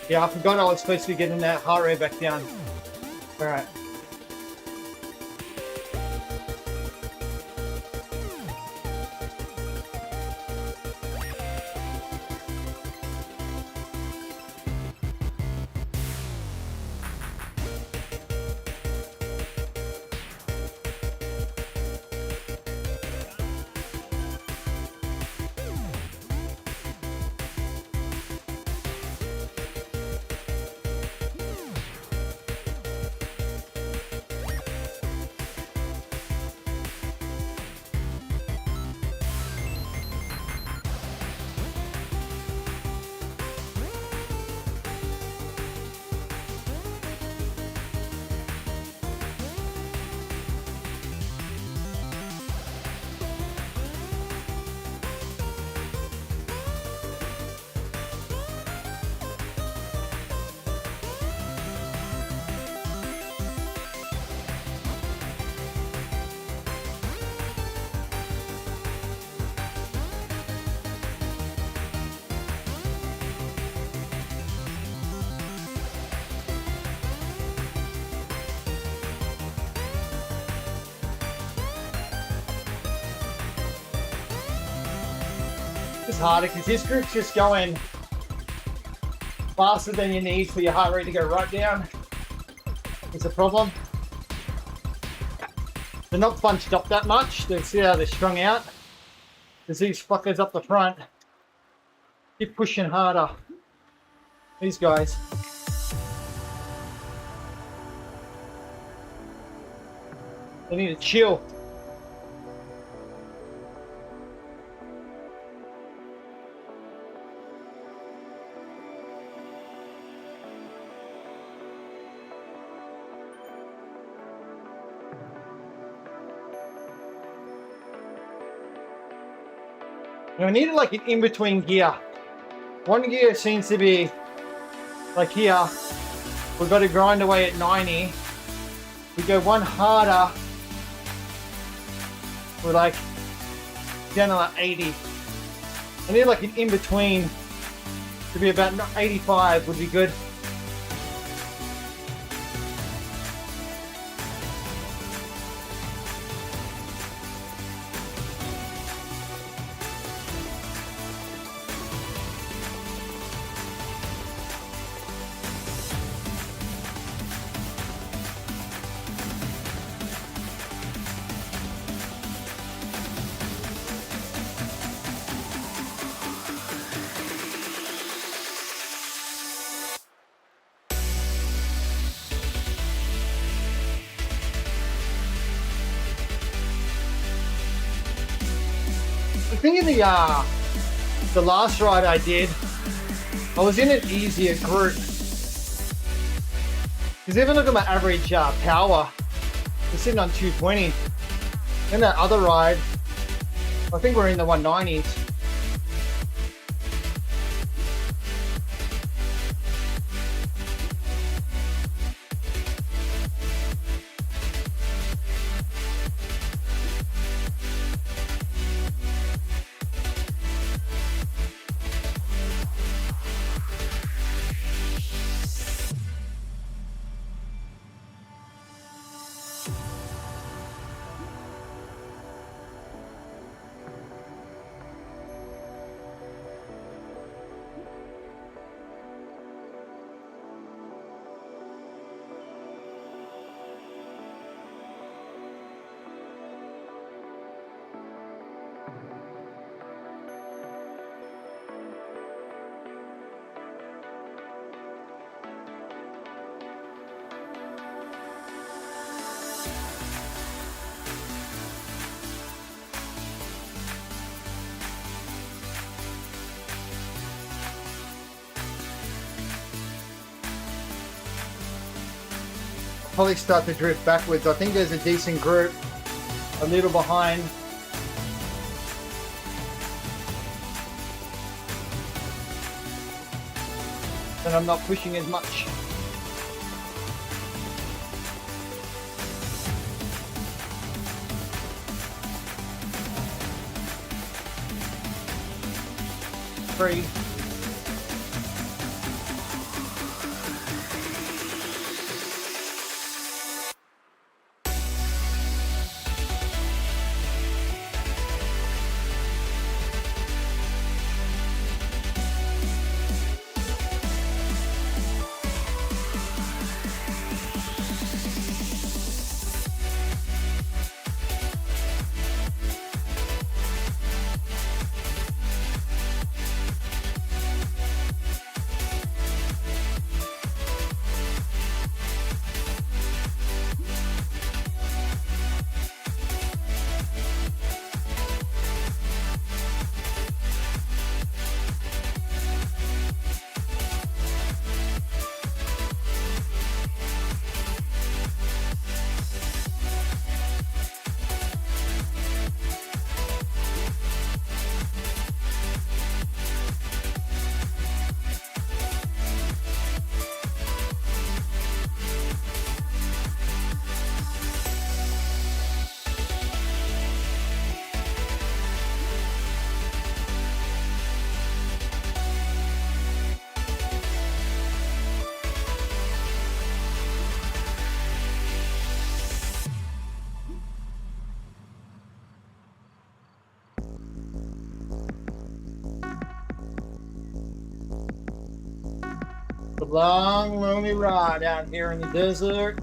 Yeah, I forgot I was supposed to be getting that heart rate back down. Alright. It's harder because this group's just going faster than you need for your heart rate to go right down. It's a problem. They're not bunched up that much. See how they're strung out. There's these fuckers up the front. Keep pushing harder. These guys. They need to chill. I need like an in-between gear. One gear seems to be like here. We've got to grind away at 90. We go one harder. We're like down to like 80. I need like an in-between to be about 85 would be good. I think in the last ride I did, I was in an easier group. Because even look at my average power, we're sitting on 220. In that other ride, I think we're in the 190s. Probably start to drift backwards. I think there's a decent group, a little behind. And I'm not pushing as much. Three. The long, lonely ride out here in the desert.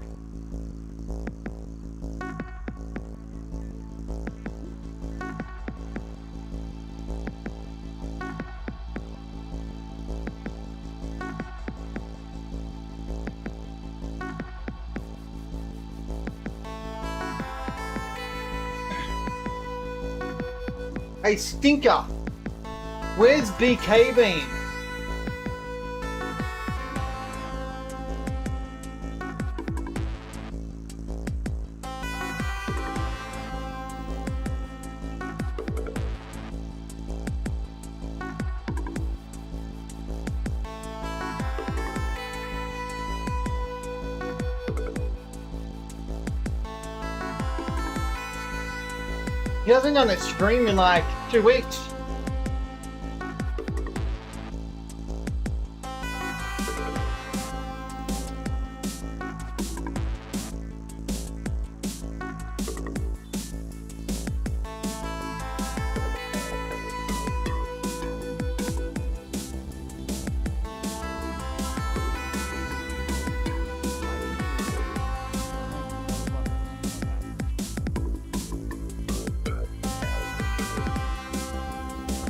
Hey, Stinker! Where's BK been? He hasn't done a stream in like 2 weeks.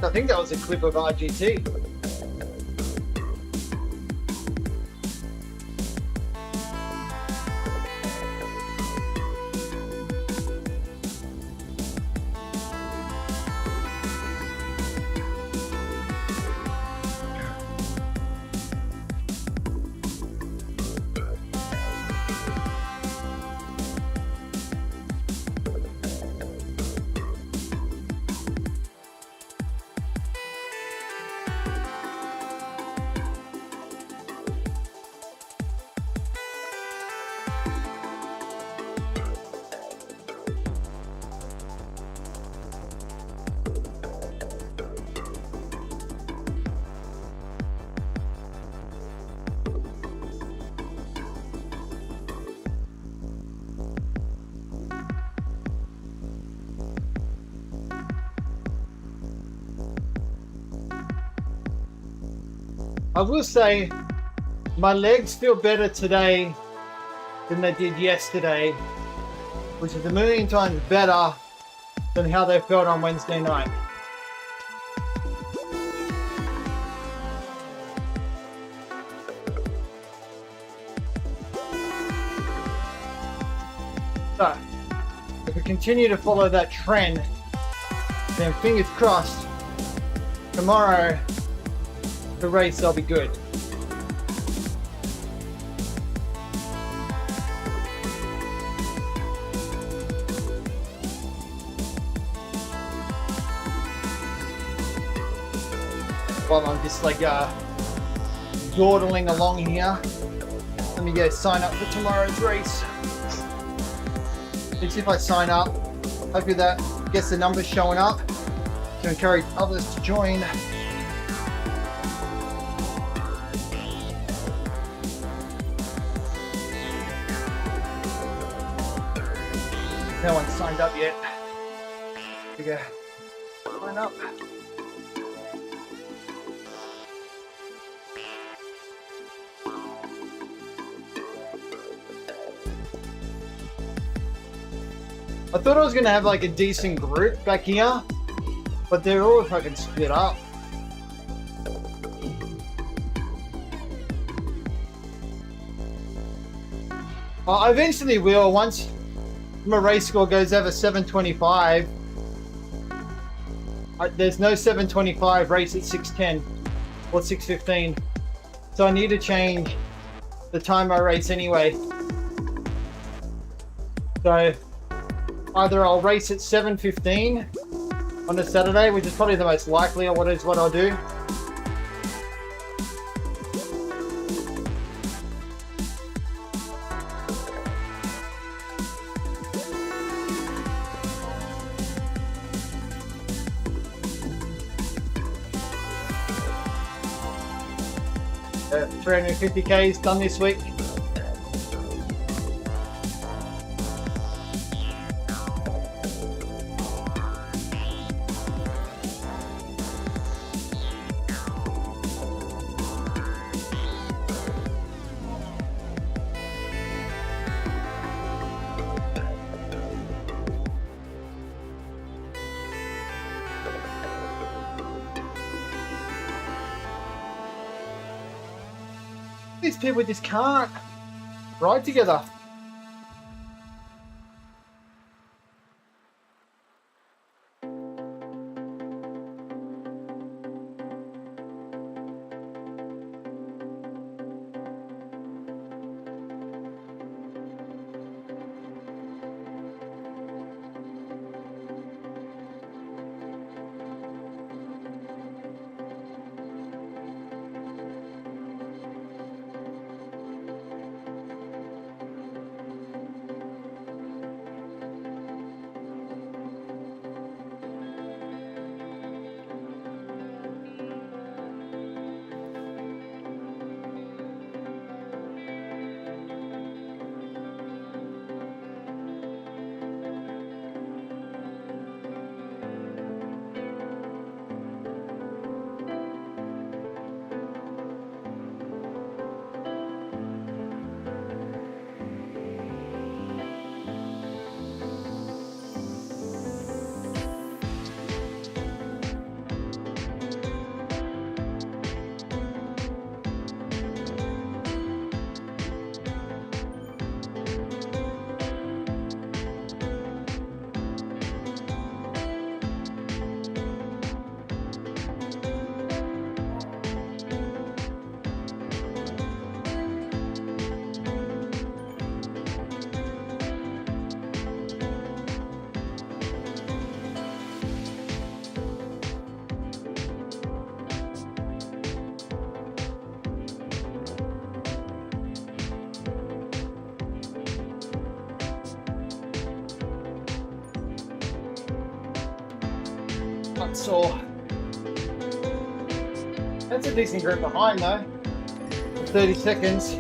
I think that was a clip of RGT. I will say my legs feel better today than they did yesterday, which is a million times better than how they felt on Wednesday night. So, if we continue to follow that trend, then fingers crossed, tomorrow the race I'll be good. While I'm just like dawdling along here, let me go sign up for tomorrow's race. Let's see if I sign up. Hopefully that gets the numbers showing up to encourage others to join. No one's signed up yet. We go sign up. I thought I was gonna have like a decent group back here, but they're all fucking split up. I eventually will once my race score goes over 725. There's no 725 race at 610 or 615, so I need to change the time I race anyway. So either I'll race at 7:15 on a Saturday, which is probably the most likely, or what I'll do. Uh, 350k is done this week. These people just can't ride together. Not sore. That's a decent group behind though. 30 seconds.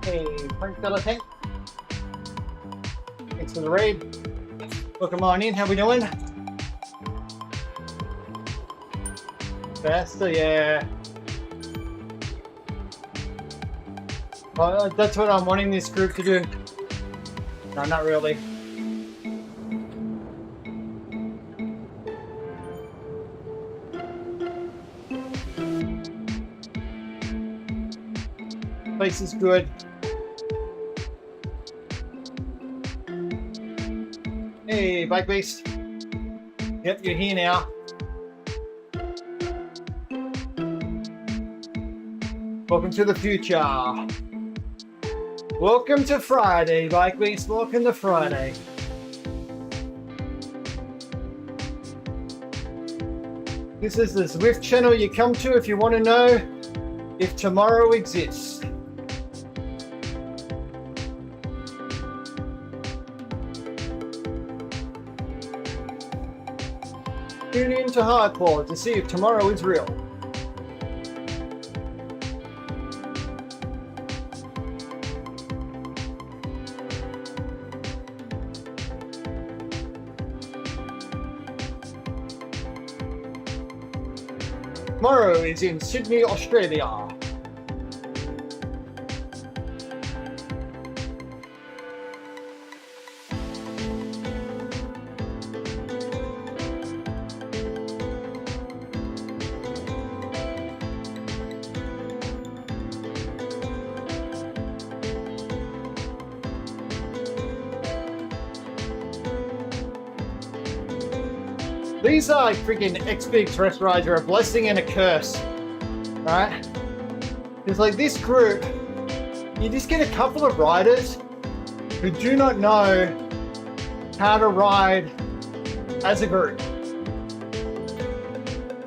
Hey, Frank Dollar Tank. Thanks for the raid. Welcome on in, how we doing? Faster, yeah. That's what I'm wanting this group to do. No, not really. Place is good. Hey, Bike Beast. Yep, you're here now. Welcome to the future. Welcome to Friday, Bike Beast. Welcome to Friday. This is the Zwift channel you come to if you want to know if tomorrow exists. Tune in to Hardclaws to see if tomorrow is real. Tomorrow is in Sydney, Australia. These are freaking XP Express rides are a blessing and a curse, right? It's like this group, you just get a couple of riders who do not know how to ride as a group.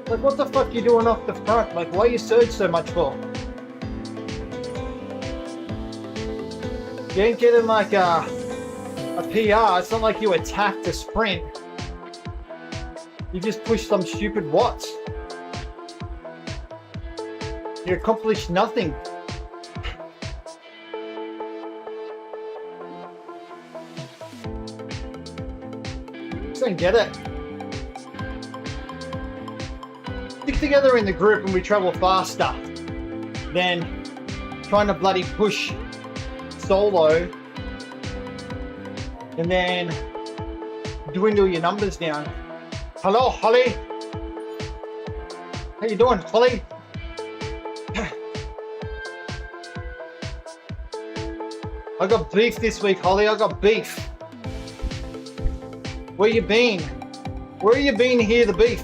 Like, what the fuck are you doing off the front? Like, why you surge so much for? You ain't getting like a PR. It's not like you attacked a sprint. You just push some stupid watts. You accomplished nothing. Just don't get it. Stick together in the group and we travel faster than trying to bloody push solo and then dwindle your numbers down. Hello, Holly. How you doing, Holly? I got beef this week, Holly. I got beef. Where you been? Where you been here, the beef?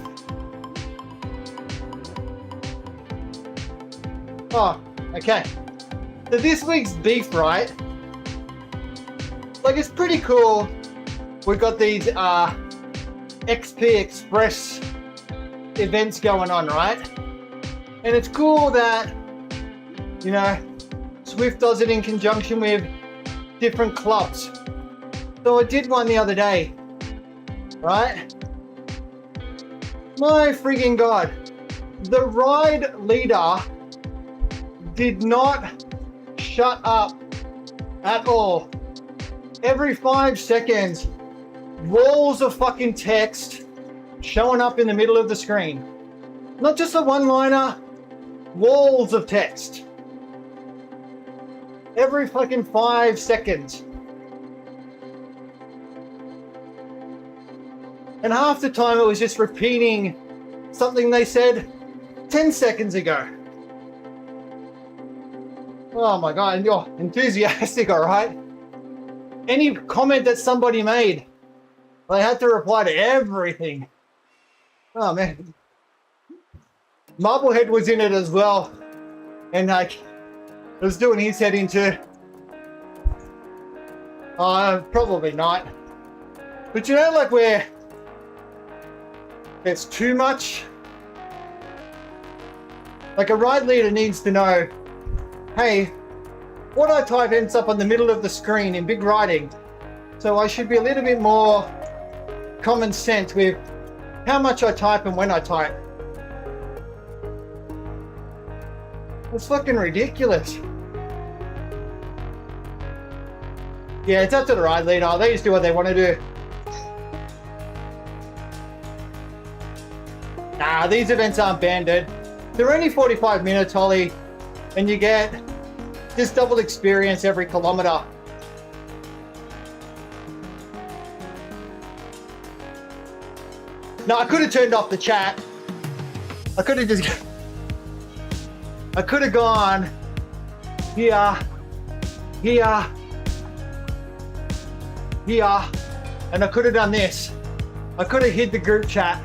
Oh, okay. So this week's beef, right? Like, it's pretty cool. We've got these XP Express events going on, right? And it's cool that, you know, Zwift does it in conjunction with different clubs. So I did one the other day, right? My freaking God, the ride leader did not shut up at all. Every 5 seconds, walls of fucking text showing up in the middle of the screen. Not just a one-liner, walls of text. Every fucking 5 seconds. And half the time it was just repeating something they said 10 seconds ago. Oh my God, and you're enthusiastic, all right? Any comment that somebody made, I had to reply to everything. Oh man. Marblehead was in it as well. And like, was doing his head into. Probably not. But you know, like where there's too much. Like a ride leader needs to know, hey, what I type ends up on the middle of the screen in big writing. So I should be a little bit more common sense with how much I type and when I type. It's fucking ridiculous. Yeah, it's up to the ride leader. They just do what they want to do. Nah, these events aren't banded. They're only 45 minutes, Holly, and you get just double experience every kilometer. No, I could have turned off the chat. I could have gone here, here, here, and I could have done this. I could have hid the group chat.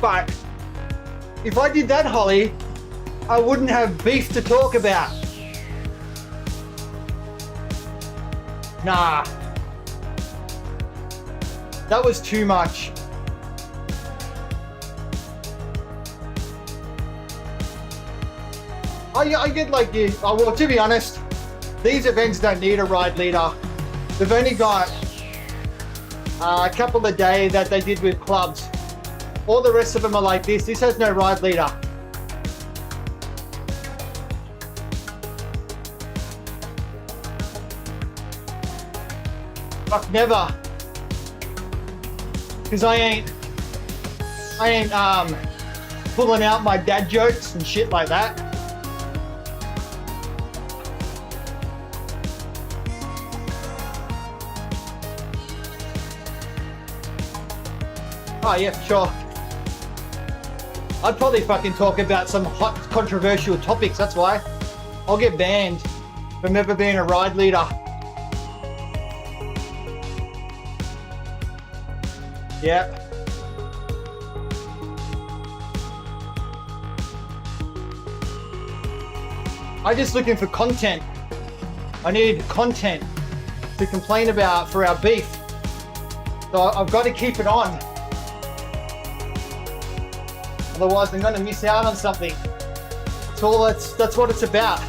But if I did that, Holly, I wouldn't have beef to talk about. Nah. That was too much. I get like you. Oh, well, to be honest, these events don't need a ride leader. They've only got a couple a day that they did with clubs. All the rest of them are like this. This has no ride leader. Fuck, never. Because I ain't pulling out my dad jokes and shit like that. Oh yeah, sure. I'd probably fucking talk about some hot controversial topics, that's why. I'll get banned from ever being a ride leader. Yep. I'm just looking for content. I need content to complain about for our beef. So I've got to keep it on. Otherwise I'm going to miss out on something. That's what it's about.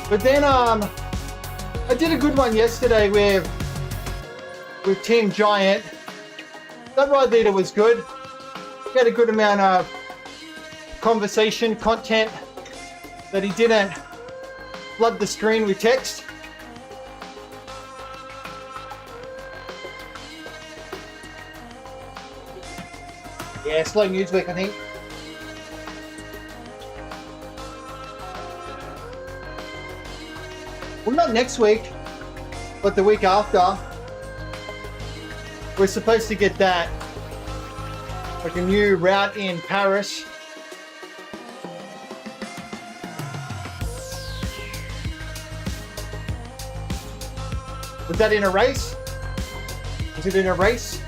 But then I did a good one yesterday with Team Giant. That ride leader was good. He had a good amount of conversation content that he didn't flood the screen with text. Yeah, slow news week, I think. Well, not next week, but the week after. We're supposed to get that, like a new route in Paris. Was that in a race? Is it in a race?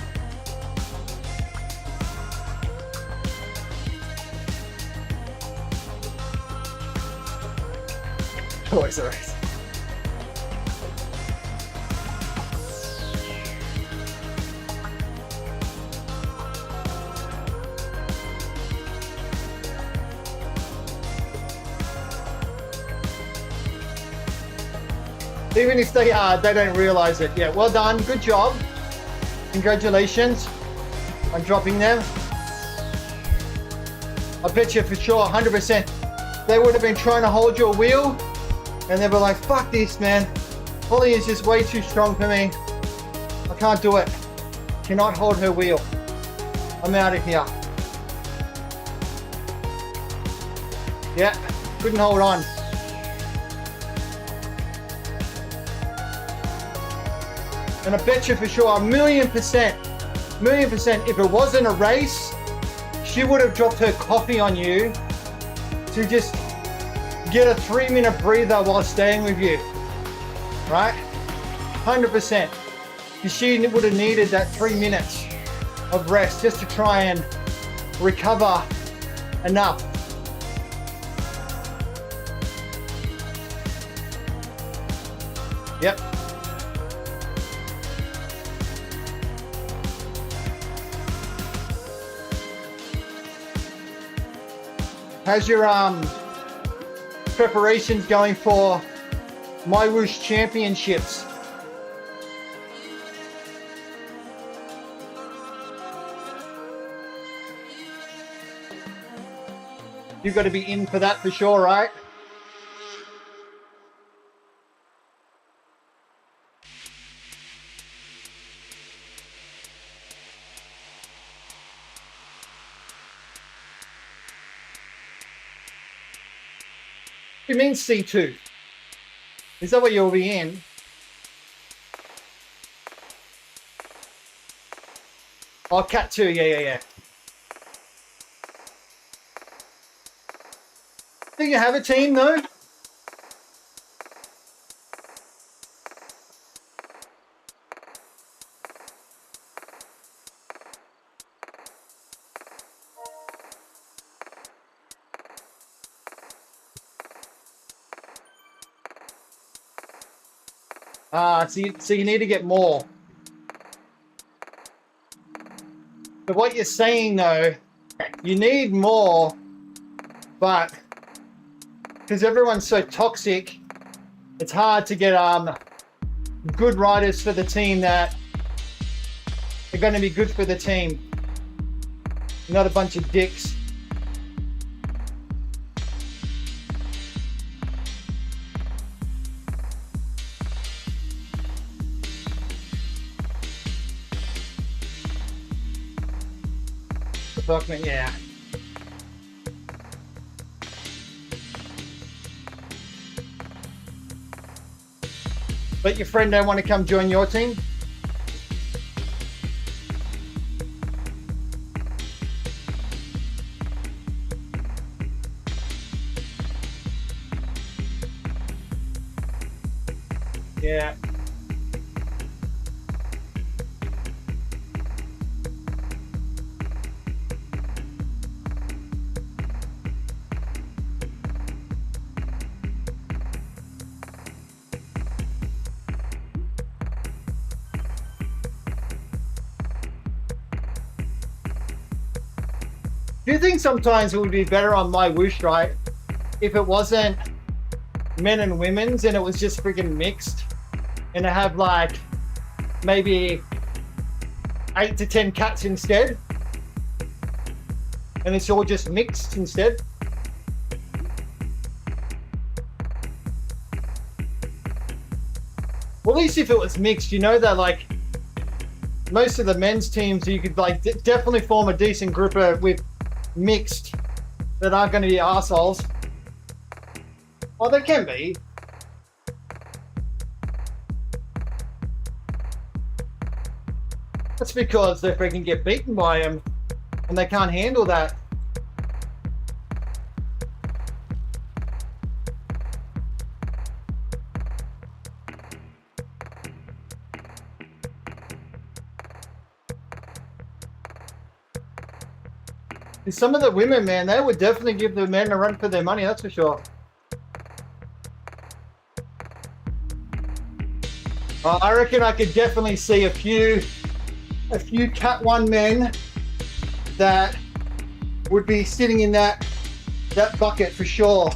Always a race. Even if they don't realize it. Yeah, well done, good job. Congratulations on dropping them. I bet you for sure, 100%, they would have been trying to hold your wheel and they were like, fuck this, man. Holly is just way too strong for me. I can't do it. Cannot hold her wheel. I'm out of here. Yeah, couldn't hold on. And I bet you for sure, 1,000,000%, if it wasn't a race, she would have dropped her coffee on you to just get a 3-minute breather while staying with you, right? 100%. Because she would have needed that 3 minutes of rest just to try and recover enough. Yep. How's your preparations going for My Whoosh Championships? You've got to be in for that for sure, right? It means C2. Is that what you'll be in? Oh, Cat 2, yeah. Do you have a team though? So you need to get more. But what you're saying though, you need more, but because everyone's so toxic, it's hard to get good riders for the team that are going to be good for the team. Not a bunch of dicks. Fuck me, yeah. But your friend don't want to come join your team? Yeah. Do you think sometimes it would be better on My Whoosh, right, if it wasn't men and women's and it was just freaking mixed, and to have like maybe 8 to 10 cats instead, and it's all just mixed instead? Well, at least if it was mixed, you know that like most of the men's teams, you could like definitely form a decent group with mixed that aren't going to be assholes. Well, they can be. That's because they freaking get beaten by them and they can't handle that. Some of the women, man, they would definitely give the men a run for their money, that's for sure. I reckon I could definitely see a few Cat 1 men that would be sitting in that bucket for sure.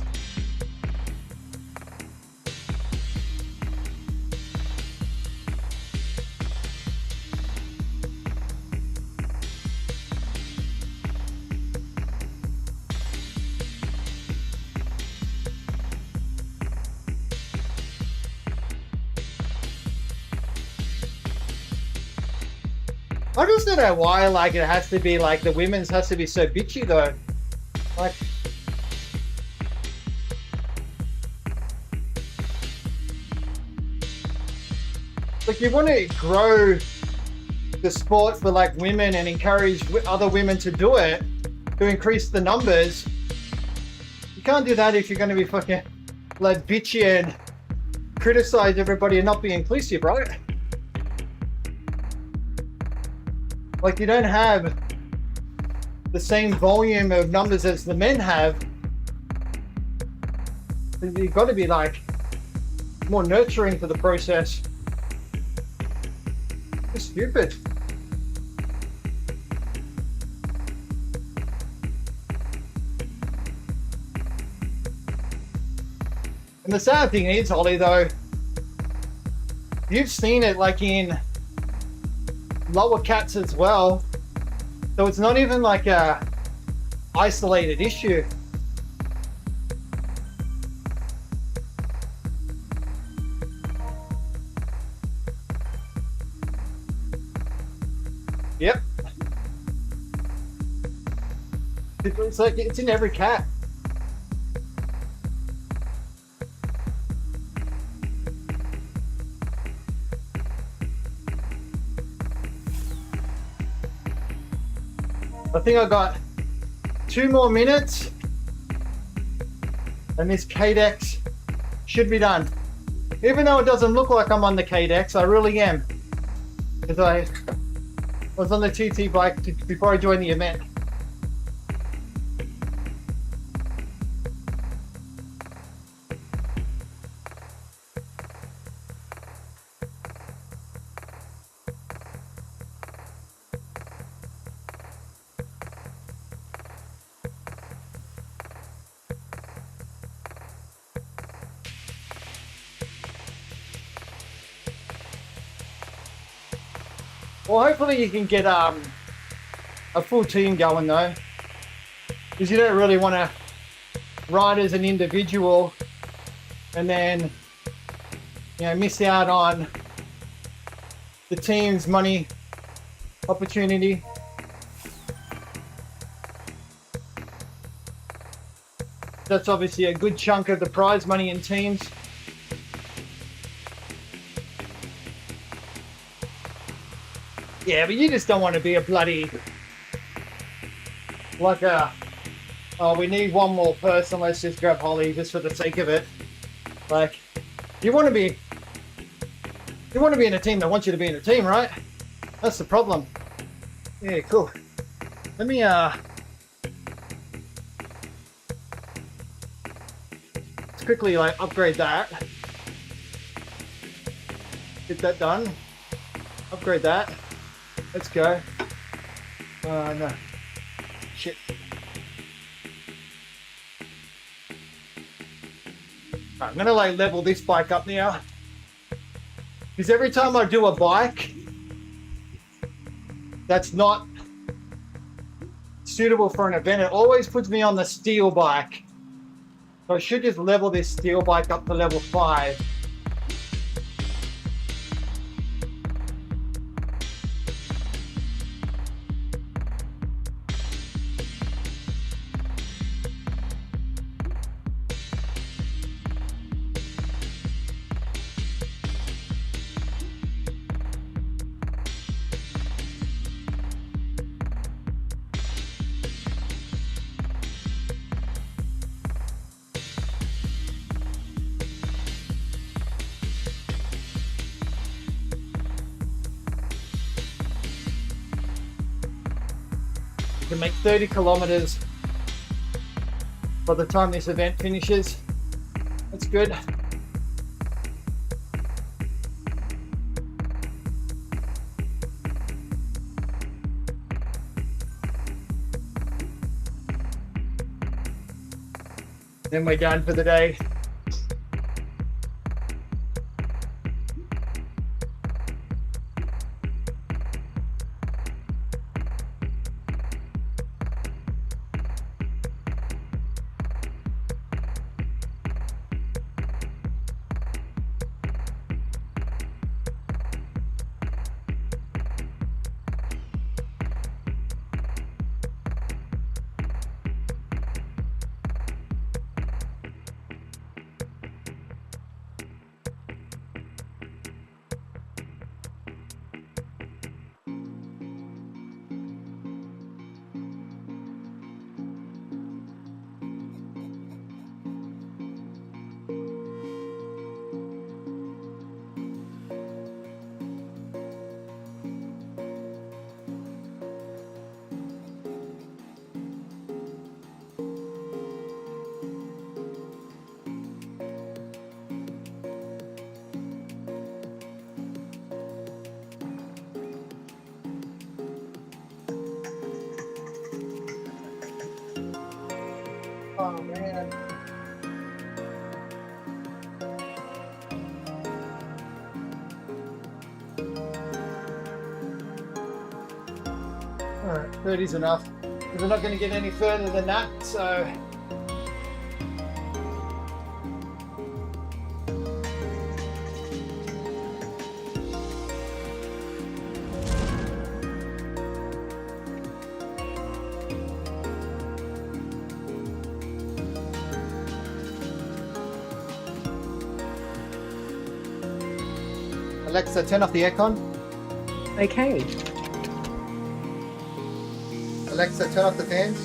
I just don't know why, like, it has to be, like, the women's has to be so bitchy, though. Like... like you want to grow the sport for like women and encourage other women to do it, to increase the numbers. You can't do that if you're going to be fucking like bitchy and criticize everybody and not be inclusive, right? Like you don't have the same volume of numbers as the men have. You've got to be like more nurturing to the process. It's stupid. And the sad thing is, Holly, though, you've seen it like in lower cats as well. So it's not even like a isolated issue. Yep. It's like it's in every cat. I think I got 2 more minutes and this Cadex should be done. Even though it doesn't look like I'm on the Cadex, I really am. Because I was on the TT bike before I joined the event. Well, hopefully you can get a full team going though, because you don't really want to ride as an individual and then, you know, miss out on the team's money opportunity. That's obviously a good chunk of the prize money in teams. Yeah, but you just don't want to be a bloody, like a, oh, we need one more person, let's just grab Holly just for the sake of it. Like, you want to be in a team that wants you to be in a team, right? That's the problem. Yeah, cool. Let me, let's quickly, like, upgrade that. Get that done. Upgrade that. Let's go. No. Shit. I'm gonna like level this bike up now. Because every time I do a bike that's not suitable for an event, it always puts me on the steel bike. So I should just level this steel bike up to level 5. Can make 30 kilometers by the time this event finishes. That's good. Then we're done for the day. Oh man. Alright, 30's enough. We're not going to get any further than that, so... Alexa, turn off the aircon. Okay. Alexa, turn off the fans.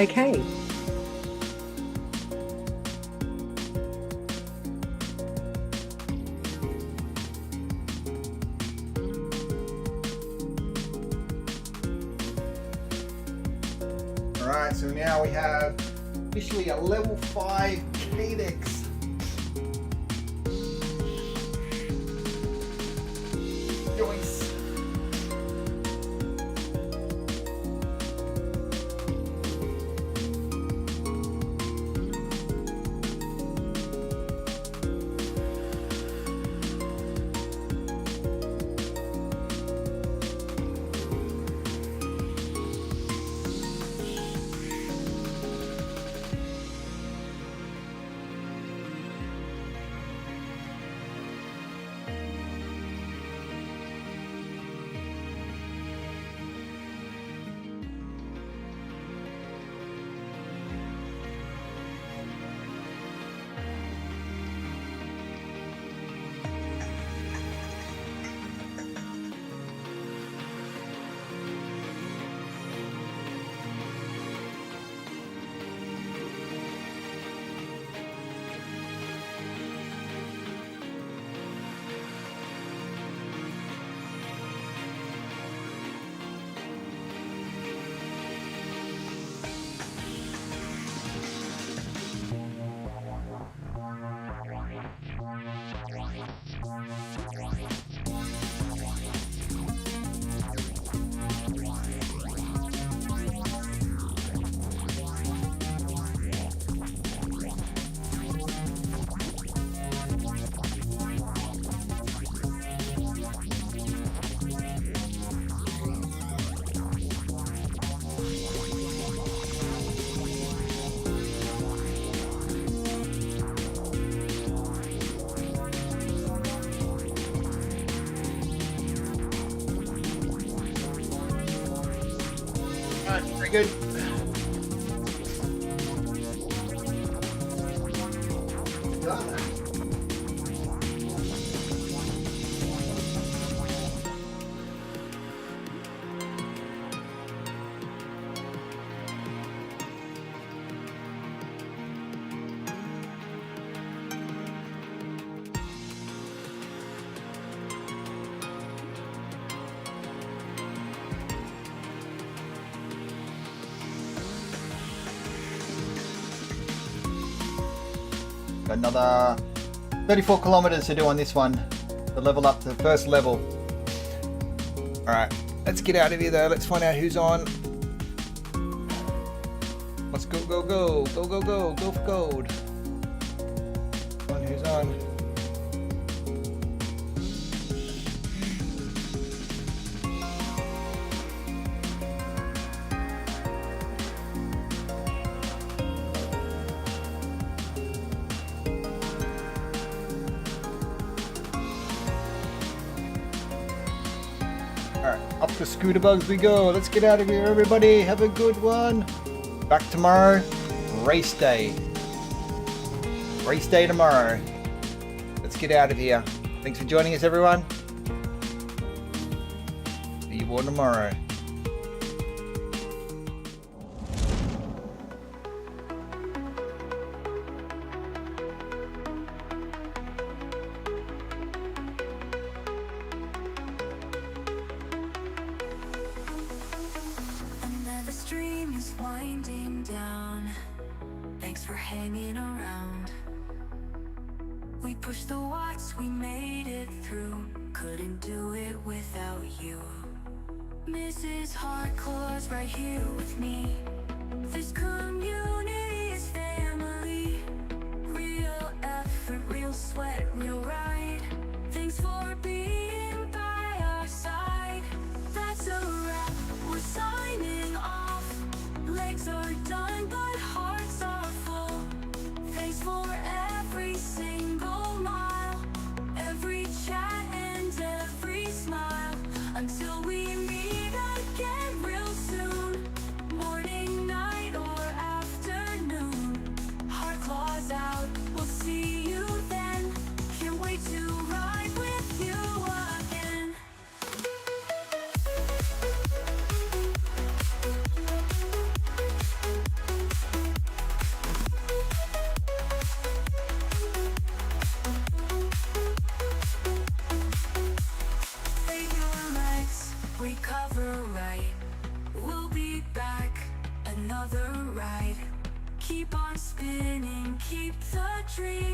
Okay. Alright, so now we have officially a level 5 Cadex. Joyce. Very good. Got another 34 kilometers to do on this one to level up to the first level. Alright, let's get out of here though. Let's find out who's on. Let's go, go, go. Go, go, go. Go for gold. Come on, who's on? Alright, up the scooter bugs we go. Let's get out of here, everybody. Have a good one. Back tomorrow. Race day. Race day tomorrow. Let's get out of here. Thanks for joining us, everyone. See you all tomorrow. Another stream is winding down. Thanks for hanging around. We pushed the watts, we made it through. Couldn't do it without you. Mrs. Hardclaws right here with me. This community is family. Real effort, real sweat, real ride. Thanks for being by our side. That's a wrap, we're signing off. Legs are done, but hearts are full. Thanks for every single mile, every chat and every smile. Until we meet again real soon, morning, night, or afternoon. Hardclaws out, we'll see you then. Can't wait to ride with you again. Save your legs, recover right. We'll be back, another ride. Keep on spinning, keep the dream